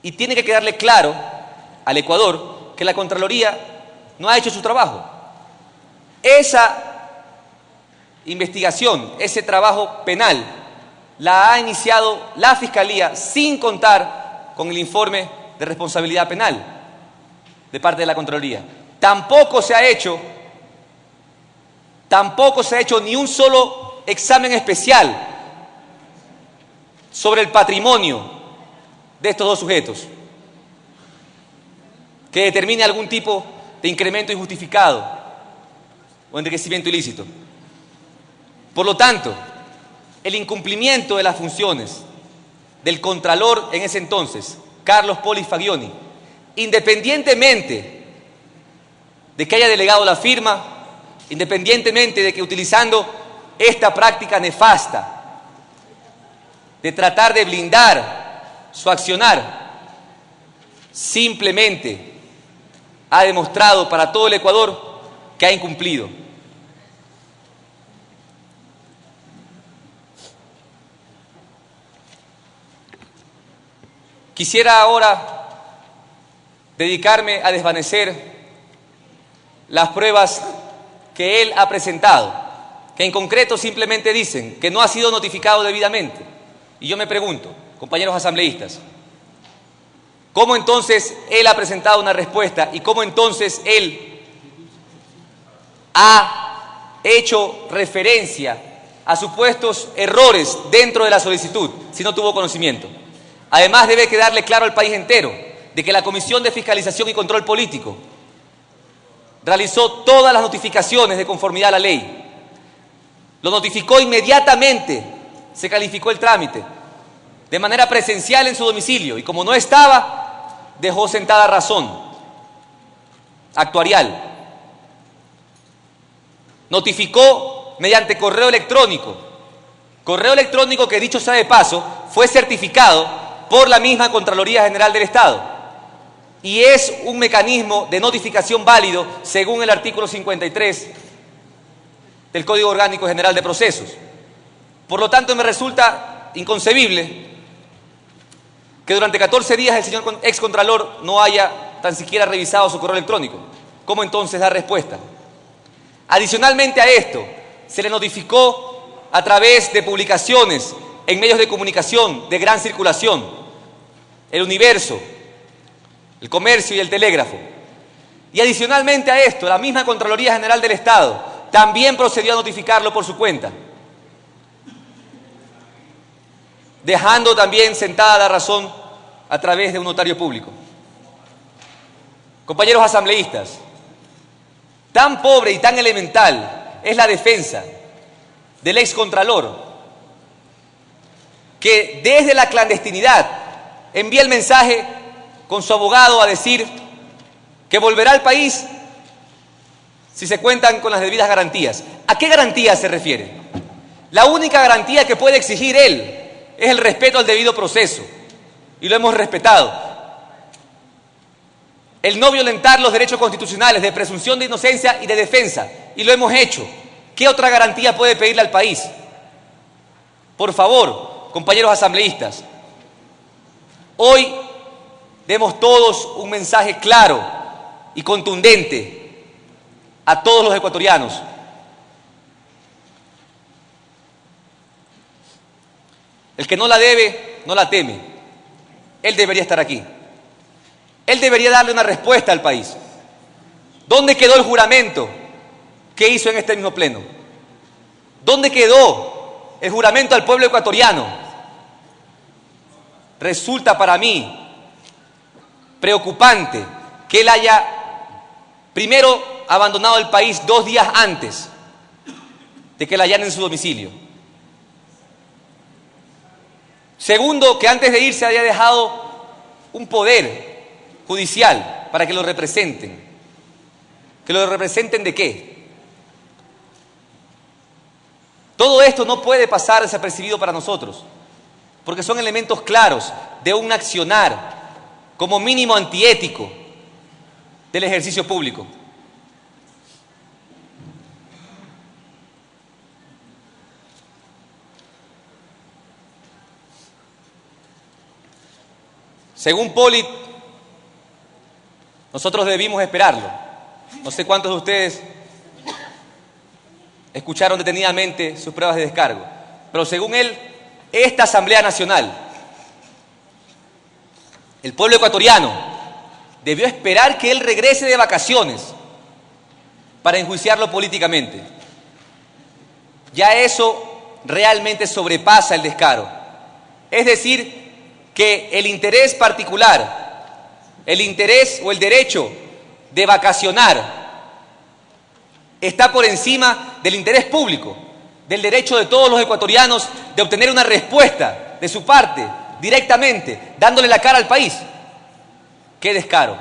Y tiene que quedarle claro al Ecuador que la Contraloría no ha hecho su trabajo. Esa investigación, ese trabajo penal, la ha iniciado la Fiscalía sin contar con el informe de responsabilidad penal de parte de la Contraloría. Tampoco se ha hecho ni un solo examen especial sobre el patrimonio de estos dos sujetos que determine algún tipo de incremento injustificado o enriquecimiento ilícito. Por lo tanto, el incumplimiento de las funciones del Contralor en ese entonces, Carlos Polis Fagioni, independientemente de que haya delegado la firma, independientemente de que utilizando esta práctica nefasta de tratar de blindar su accionar, simplemente ha demostrado para todo el Ecuador que ha incumplido. Quisiera ahora dedicarme a desvanecer las pruebas que él ha presentado, que en concreto simplemente dicen que no ha sido notificado debidamente. Y yo me pregunto, compañeros asambleístas, ¿cómo entonces él ha presentado una respuesta y cómo entonces él ha hecho referencia a supuestos errores dentro de la solicitud si no tuvo conocimiento? Además, debe quedarle claro al país entero de que la Comisión de Fiscalización y Control Político realizó todas las notificaciones de conformidad a la ley. Lo notificó inmediatamente, se calificó el trámite, de manera presencial en su domicilio, y como no estaba, dejó sentada razón actuarial. Notificó mediante correo electrónico que, dicho sea de paso, fue certificado por la misma Contraloría General del Estado y es un mecanismo de notificación válido según el artículo 53 del Código Orgánico General de Procesos. Por lo tanto, me resulta inconcebible que durante 14 días el señor excontralor no haya tan siquiera revisado su correo electrónico. ¿Cómo entonces dar respuesta? Adicionalmente a esto, se le notificó a través de publicaciones en medios de comunicación de gran circulación, El Universo, El Comercio y El Telégrafo. Y adicionalmente a esto, la misma Contraloría General del Estado también procedió a notificarlo por su cuenta, dejando también sentada la razón a través de un notario público. Compañeros asambleístas, tan pobre y tan elemental es la defensa del excontralor que desde la clandestinidad envía el mensaje con su abogado a decir que volverá al país si se cuentan con las debidas garantías. ¿A qué garantías se refiere? La única garantía que puede exigir él es el respeto al debido proceso, y lo hemos respetado. El no violentar los derechos constitucionales de presunción de inocencia y de defensa, y lo hemos hecho. ¿Qué otra garantía puede pedirle al país? Por favor, compañeros asambleístas, hoy demos todos un mensaje claro y contundente a todos los ecuatorianos. El que no la debe, no la teme. Él debería estar aquí. Él debería darle una respuesta al país. ¿Dónde quedó el juramento que hizo en este mismo pleno? ¿Dónde quedó el juramento al pueblo ecuatoriano? Resulta para mí preocupante que él haya primero abandonado el país 2 días antes de que le allanen su domicilio. Segundo, que antes de irse haya dejado un poder judicial para que lo representen. ¿Que lo representen de qué? Todo esto no puede pasar desapercibido para nosotros, porque son elementos claros de un accionar como mínimo antiético del ejercicio público. Según Polit, nosotros debimos esperarlo. No sé cuántos de ustedes escucharon detenidamente sus pruebas de descargo, pero según él, esta Asamblea Nacional, el pueblo ecuatoriano, debió esperar que él regrese de vacaciones para enjuiciarlo políticamente. Ya eso realmente sobrepasa el descaro. Es decir, que el interés particular, el interés o el derecho de vacacionar está por encima del interés público, del derecho de todos los ecuatorianos de obtener una respuesta de su parte, directamente, dándole la cara al país. ¡Qué descaro!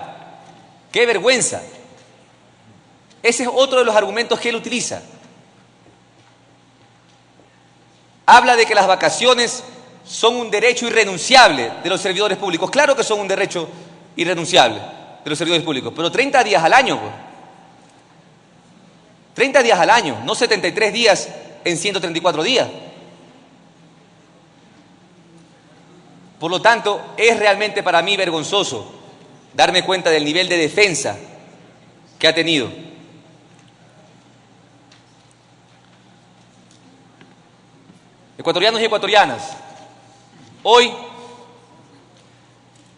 ¡Qué vergüenza! Ese es otro de los argumentos que él utiliza. Habla de que las vacaciones son un derecho irrenunciable de los servidores públicos. Claro que son un derecho irrenunciable de los servidores públicos, pero 30 días al año, pues. 30 días al año, no 73 días en 134 días. Por lo tanto, es realmente para mí vergonzoso darme cuenta del nivel de defensa que ha tenido. Ecuatorianos y ecuatorianas, hoy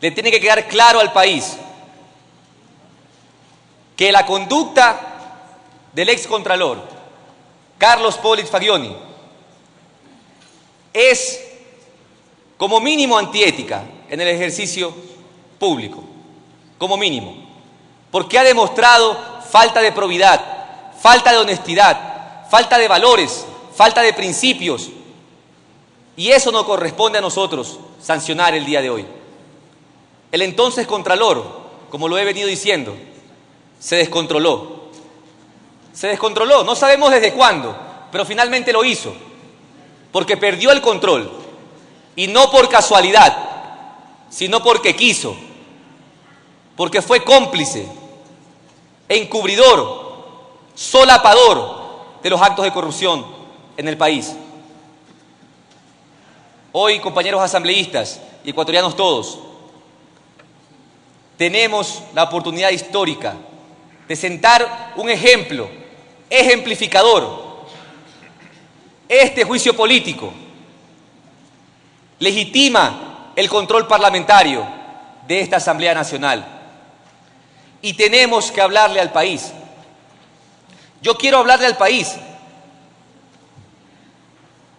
le tiene que quedar claro al país que la conducta del excontralor Carlos Polit Fagioni es como mínimo antiética en el ejercicio público, como mínimo, porque ha demostrado falta de probidad, falta de honestidad, falta de valores, falta de principios, y eso no corresponde a nosotros sancionar el día de hoy. El entonces Contralor, como lo he venido diciendo, se descontroló. Se descontroló, no sabemos desde cuándo, pero finalmente lo hizo, porque perdió el control, y no por casualidad, sino porque quiso, porque fue cómplice, encubridor, solapador de los actos de corrupción en el país. Hoy, compañeros asambleístas y ecuatorianos todos, tenemos la oportunidad histórica de sentar un ejemplo ejemplificador. Este juicio político legitima el control parlamentario de esta Asamblea Nacional y tenemos que hablarle al país. Yo quiero hablarle al país,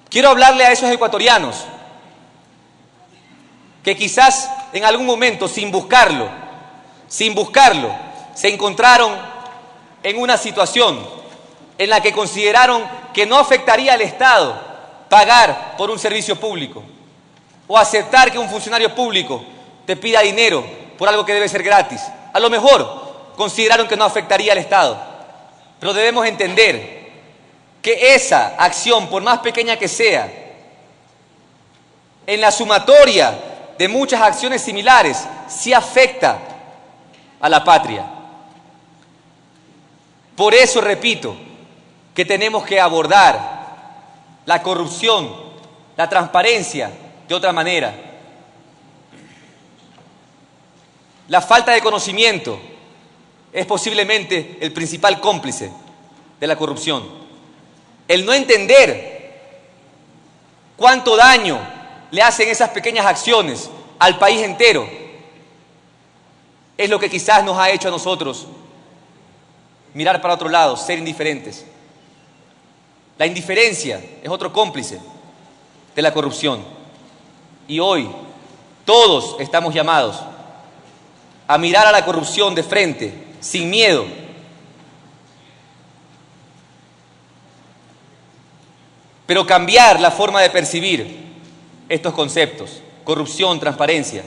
quiero hablarle a esos ecuatorianos que quizás en algún momento, sin buscarlo, se encontraron en una situación en la que consideraron que no afectaría al Estado pagar por un servicio público o aceptar que un funcionario público te pida dinero por algo que debe ser gratis. A lo mejor consideraron que no afectaría al Estado, pero debemos entender que esa acción, por más pequeña que sea, en la sumatoria de muchas acciones similares, sí afecta a la patria. Por eso repito que tenemos que abordar la corrupción, la transparencia de otra manera. La falta de conocimiento es posiblemente el principal cómplice de la corrupción. El no entender cuánto daño le hacen esas pequeñas acciones al país entero es lo que quizás nos ha hecho a nosotros mirar para otro lado, ser indiferentes. La indiferencia es otro cómplice de la corrupción. Y hoy todos estamos llamados a mirar a la corrupción de frente, sin miedo. Pero cambiar la forma de percibir estos conceptos, corrupción, transparencia.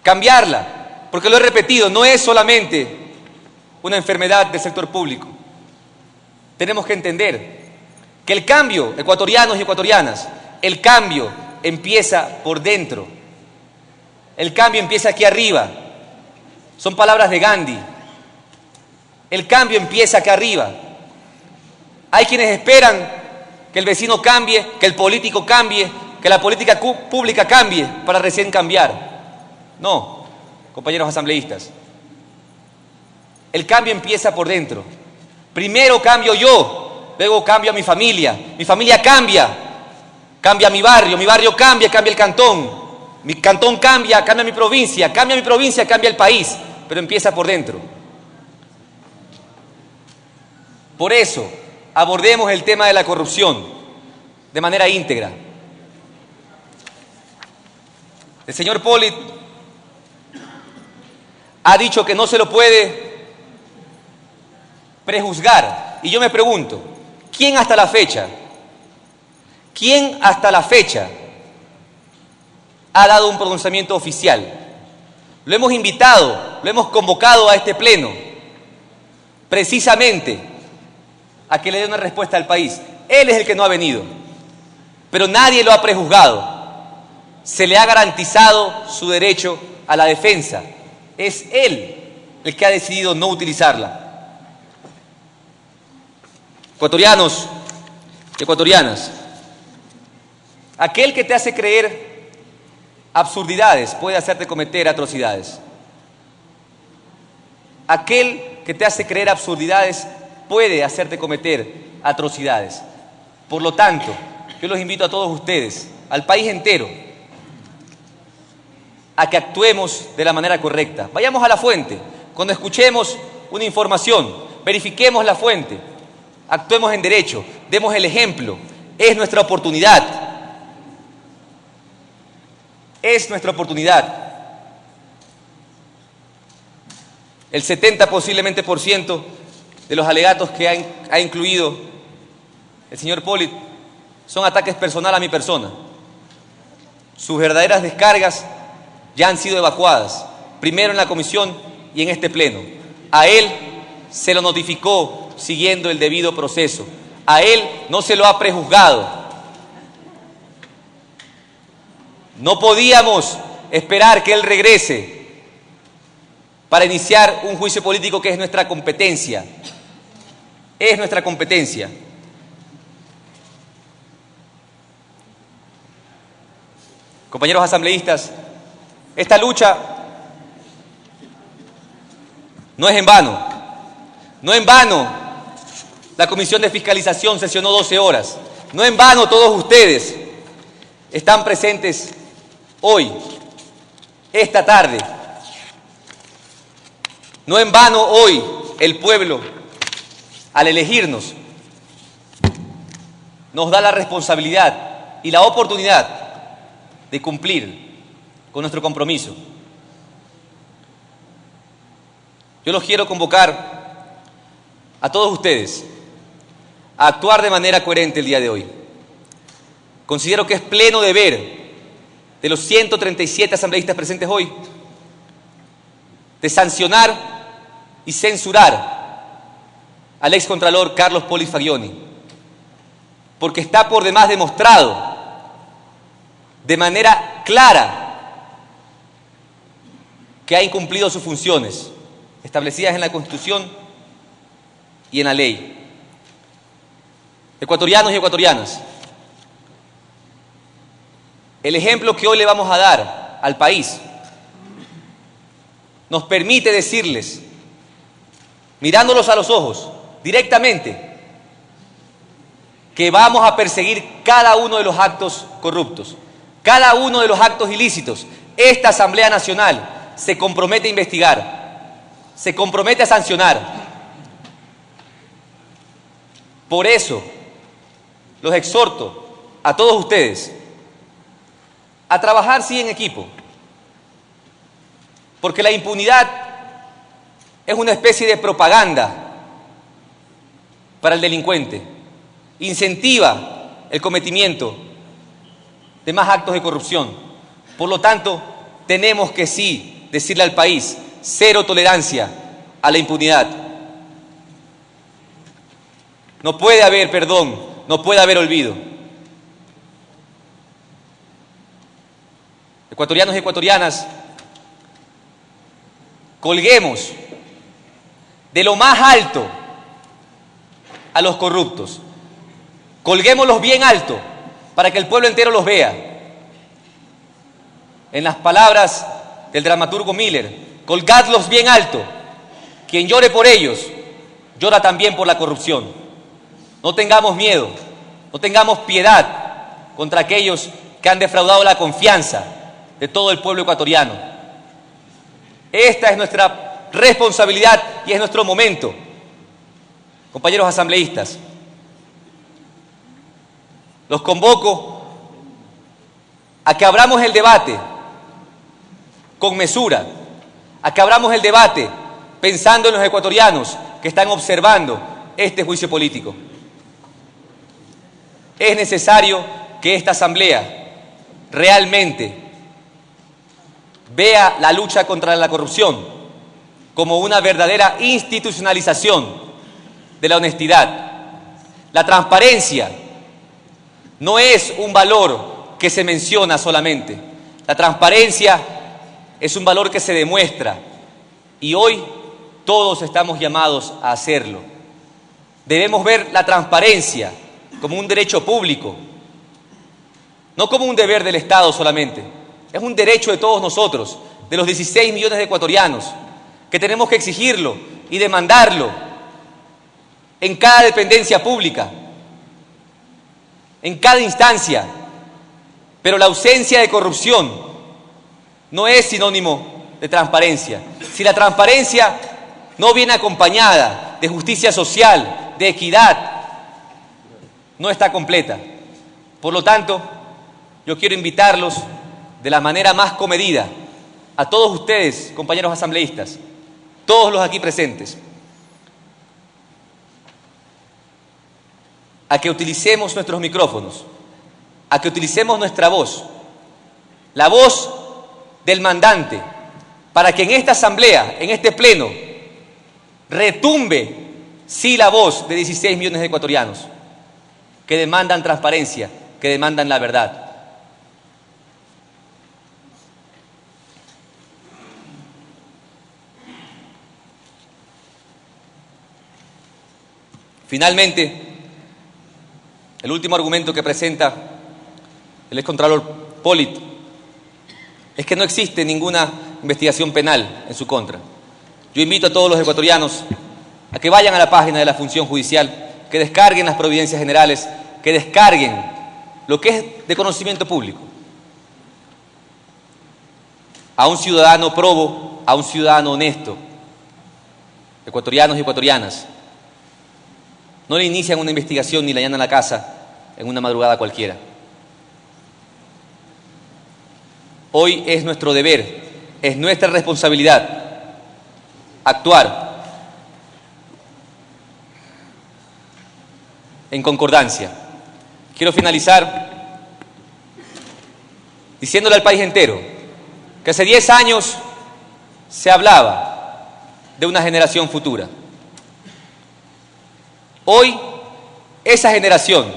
Cambiarla, porque lo he repetido, no es solamente una enfermedad del sector público. Tenemos que entender que el cambio, ecuatorianos y ecuatorianas, el cambio empieza por dentro. El cambio empieza aquí arriba. Son palabras de Gandhi. El cambio empieza acá arriba. Hay quienes esperan que el vecino cambie, que el político cambie, que la política pública cambie para recién cambiar. No, compañeros asambleístas. El cambio empieza por dentro. Primero cambio yo, luego cambio a mi familia cambia, cambia mi barrio cambia, cambia el cantón, mi cantón cambia, cambia mi provincia, cambia el país, pero empieza por dentro. Por eso, abordemos el tema de la corrupción de manera íntegra. El señor Pollitt ha dicho que no se lo puede prejuzgar. Y yo me pregunto, ¿quién hasta la fecha ha dado un pronunciamiento oficial? Lo hemos invitado, lo hemos convocado a este pleno, precisamente a que le dé una respuesta al país. Él es el que no ha venido, pero nadie lo ha prejuzgado. Se le ha garantizado su derecho a la defensa. Es él el que ha decidido no utilizarla. Ecuatorianos y ecuatorianas, aquel que te hace creer absurdidades puede hacerte cometer atrocidades. Aquel que te hace creer absurdidades puede hacerte cometer atrocidades. Por lo tanto, yo los invito a todos ustedes, al país entero, a que actuemos de la manera correcta. Vayamos a la fuente. Cuando escuchemos una información, verifiquemos la fuente. Actuemos en derecho, demos el ejemplo. Es nuestra oportunidad. Es nuestra oportunidad. El 70% posiblemente de los alegatos que ha incluido el señor Pollitt son ataques personales a mi persona. Sus verdaderas descargas ya han sido evacuadas, primero en la comisión y en este pleno. A él se lo notificó siguiendo el debido proceso. A él no se lo ha prejuzgado. No podíamos esperar que él regrese para iniciar un juicio político que es nuestra competencia. es nuestra competencia. Compañeros asambleístas, esta lucha no es en vano. No en vano la Comisión de Fiscalización sesionó 12 horas. No en vano todos ustedes están presentes hoy, esta tarde. No en vano hoy el pueblo, al elegirnos, nos da la responsabilidad y la oportunidad de cumplir con nuestro compromiso. Yo los quiero convocar a todos ustedes a actuar de manera coherente el día de hoy. Considero que es pleno deber de los 137 asambleístas presentes hoy de sancionar y censurar al excontralor Carlos Polit Fagioni, porque está por demás demostrado de manera clara que ha incumplido sus funciones establecidas en la Constitución y en la ley. Ecuatorianos y ecuatorianas, el ejemplo que hoy le vamos a dar al país nos permite decirles, mirándolos a los ojos directamente, que vamos a perseguir cada uno de los actos corruptos, cada uno de los actos ilícitos. Esta Asamblea Nacional se compromete a investigar, se compromete a sancionar. Por eso, los exhorto a todos ustedes a trabajar, sí, en equipo, porque la impunidad es una especie de propaganda para el delincuente, incentiva el cometimiento de más actos de corrupción. Por lo tanto, tenemos que sí decirle al país: cero tolerancia a la impunidad. No puede haber perdón, no puede haber olvido. Ecuatorianos y ecuatorianas, colguemos de lo más alto a los corruptos. Colguémoslos bien alto para que el pueblo entero los vea. En las palabras del dramaturgo Miller, colgadlos bien alto. Quien llore por ellos, llora también por la corrupción. No tengamos miedo, no tengamos piedad contra aquellos que han defraudado la confianza de todo el pueblo ecuatoriano. Esta es nuestra responsabilidad y es nuestro momento. Compañeros asambleístas, los convoco a que abramos el debate con mesura, a que abramos el debate pensando en los ecuatorianos que están observando este juicio político. Es necesario que esta Asamblea realmente vea la lucha contra la corrupción como una verdadera institucionalización de la honestidad. La transparencia no es un valor que se menciona solamente. La transparencia es un valor que se demuestra y hoy todos estamos llamados a hacerlo. Debemos ver la transparencia como un derecho público, no como un deber del Estado solamente. Es un derecho de todos nosotros, de los 16 millones de ecuatorianos, que tenemos que exigirlo y demandarlo en cada dependencia pública, en cada instancia. Pero la ausencia de corrupción no es sinónimo de transparencia. Si la transparencia no viene acompañada de justicia social, de equidad, no está completa. Por lo tanto, yo quiero invitarlos de la manera más comedida a todos ustedes, compañeros asambleístas, todos los aquí presentes, a que utilicemos nuestros micrófonos, a que utilicemos nuestra voz, la voz del mandante, para que en esta asamblea, en este pleno, retumbe sí la voz de 16 millones de ecuatorianos que demandan transparencia, que demandan la verdad. Finalmente, el último argumento que presenta el excontralor Pollitt es que no existe ninguna investigación penal en su contra. Yo invito a todos los ecuatorianos a que vayan a la página de la función judicial, que descarguen las providencias generales, que descarguen lo que es de conocimiento público. A un ciudadano probo, a un ciudadano honesto, ecuatorianos y ecuatorianas, no le inician una investigación ni le allanan la casa en una madrugada cualquiera. Hoy es nuestro deber, es nuestra responsabilidad actuar en concordancia. Quiero finalizar diciéndole al país entero que hace 10 años se hablaba de una generación futura. Hoy esa generación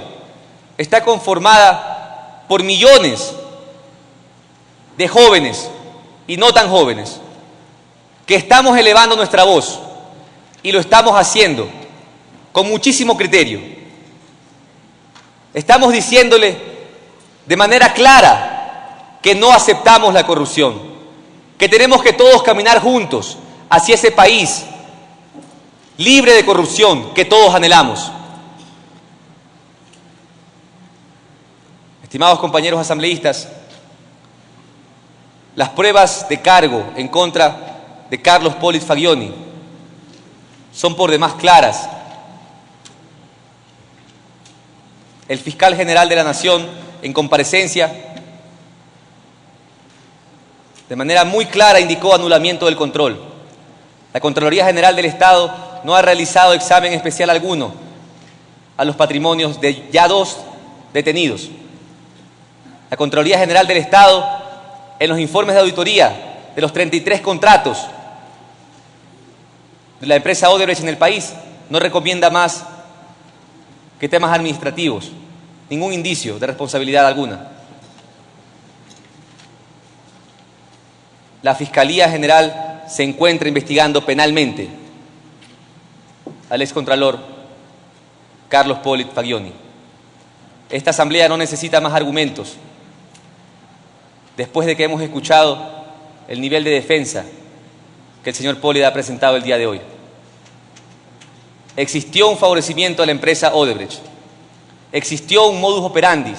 está conformada por millones de jóvenes y no tan jóvenes que estamos elevando nuestra voz y lo estamos haciendo con muchísimo criterio. Estamos diciéndole de manera clara que no aceptamos la corrupción, que tenemos que todos caminar juntos hacia ese país libre de corrupción que todos anhelamos. Estimados compañeros asambleístas, las pruebas de cargo en contra de Carlos Pollitt Fagioni son por demás claras. El fiscal general de la Nación, en comparecencia, de manera muy clara indicó anulamiento del control. La Contraloría General del Estado no ha realizado examen especial alguno a los patrimonios de ya 2 detenidos. La Contraloría General del Estado, en los informes de auditoría de los 33 contratos de la empresa Odebrecht en el país, no recomienda más que temas administrativos, ningún indicio de responsabilidad alguna. La Fiscalía General se encuentra investigando penalmente al excontralor Carlos Pollitt Fagioni. Esta asamblea no necesita más argumentos. Después de que hemos escuchado el nivel de defensa que el señor Pollitt ha presentado el día de hoy. Existió un favorecimiento a la empresa Odebrecht. Existió un modus operandi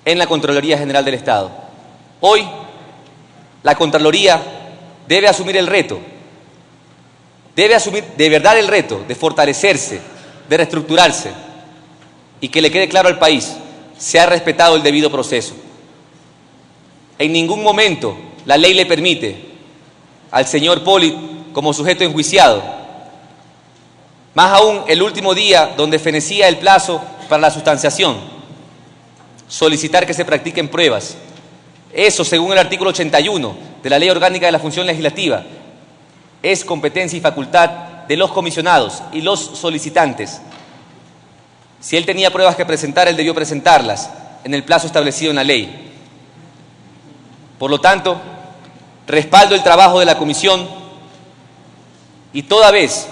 en la Contraloría General del Estado. Hoy, la Contraloría debe asumir el reto, debe asumir de verdad el reto de fortalecerse, de reestructurarse y que le quede claro al país, se ha respetado el debido proceso. En ningún momento la ley le permite al señor Pollitt, como sujeto enjuiciado, más aún el último día donde fenecía el plazo para la sustanciación, solicitar que se practiquen pruebas. Eso, según el artículo 81 de la Ley Orgánica de la Función Legislativa, es competencia y facultad de los comisionados y los solicitantes. Si él tenía pruebas que presentar, él debió presentarlas en el plazo establecido en la ley. Por lo tanto, respaldo el trabajo de la comisión y toda vez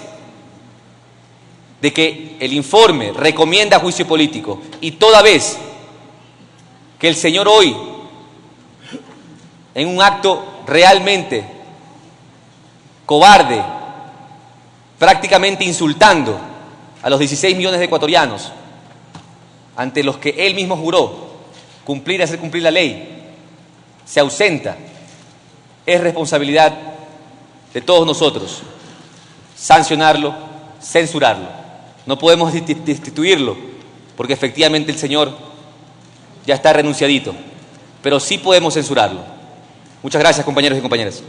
de que el informe recomienda juicio político y toda vez que el señor hoy, en un acto realmente cobarde, prácticamente insultando a los 16 millones de ecuatorianos, ante los que él mismo juró cumplir y hacer cumplir la ley, se ausenta, es responsabilidad de todos nosotros sancionarlo, censurarlo. No podemos destituirlo, porque efectivamente el señor ya está renunciadito, pero sí podemos censurarlo. Muchas gracias, compañeros y compañeras.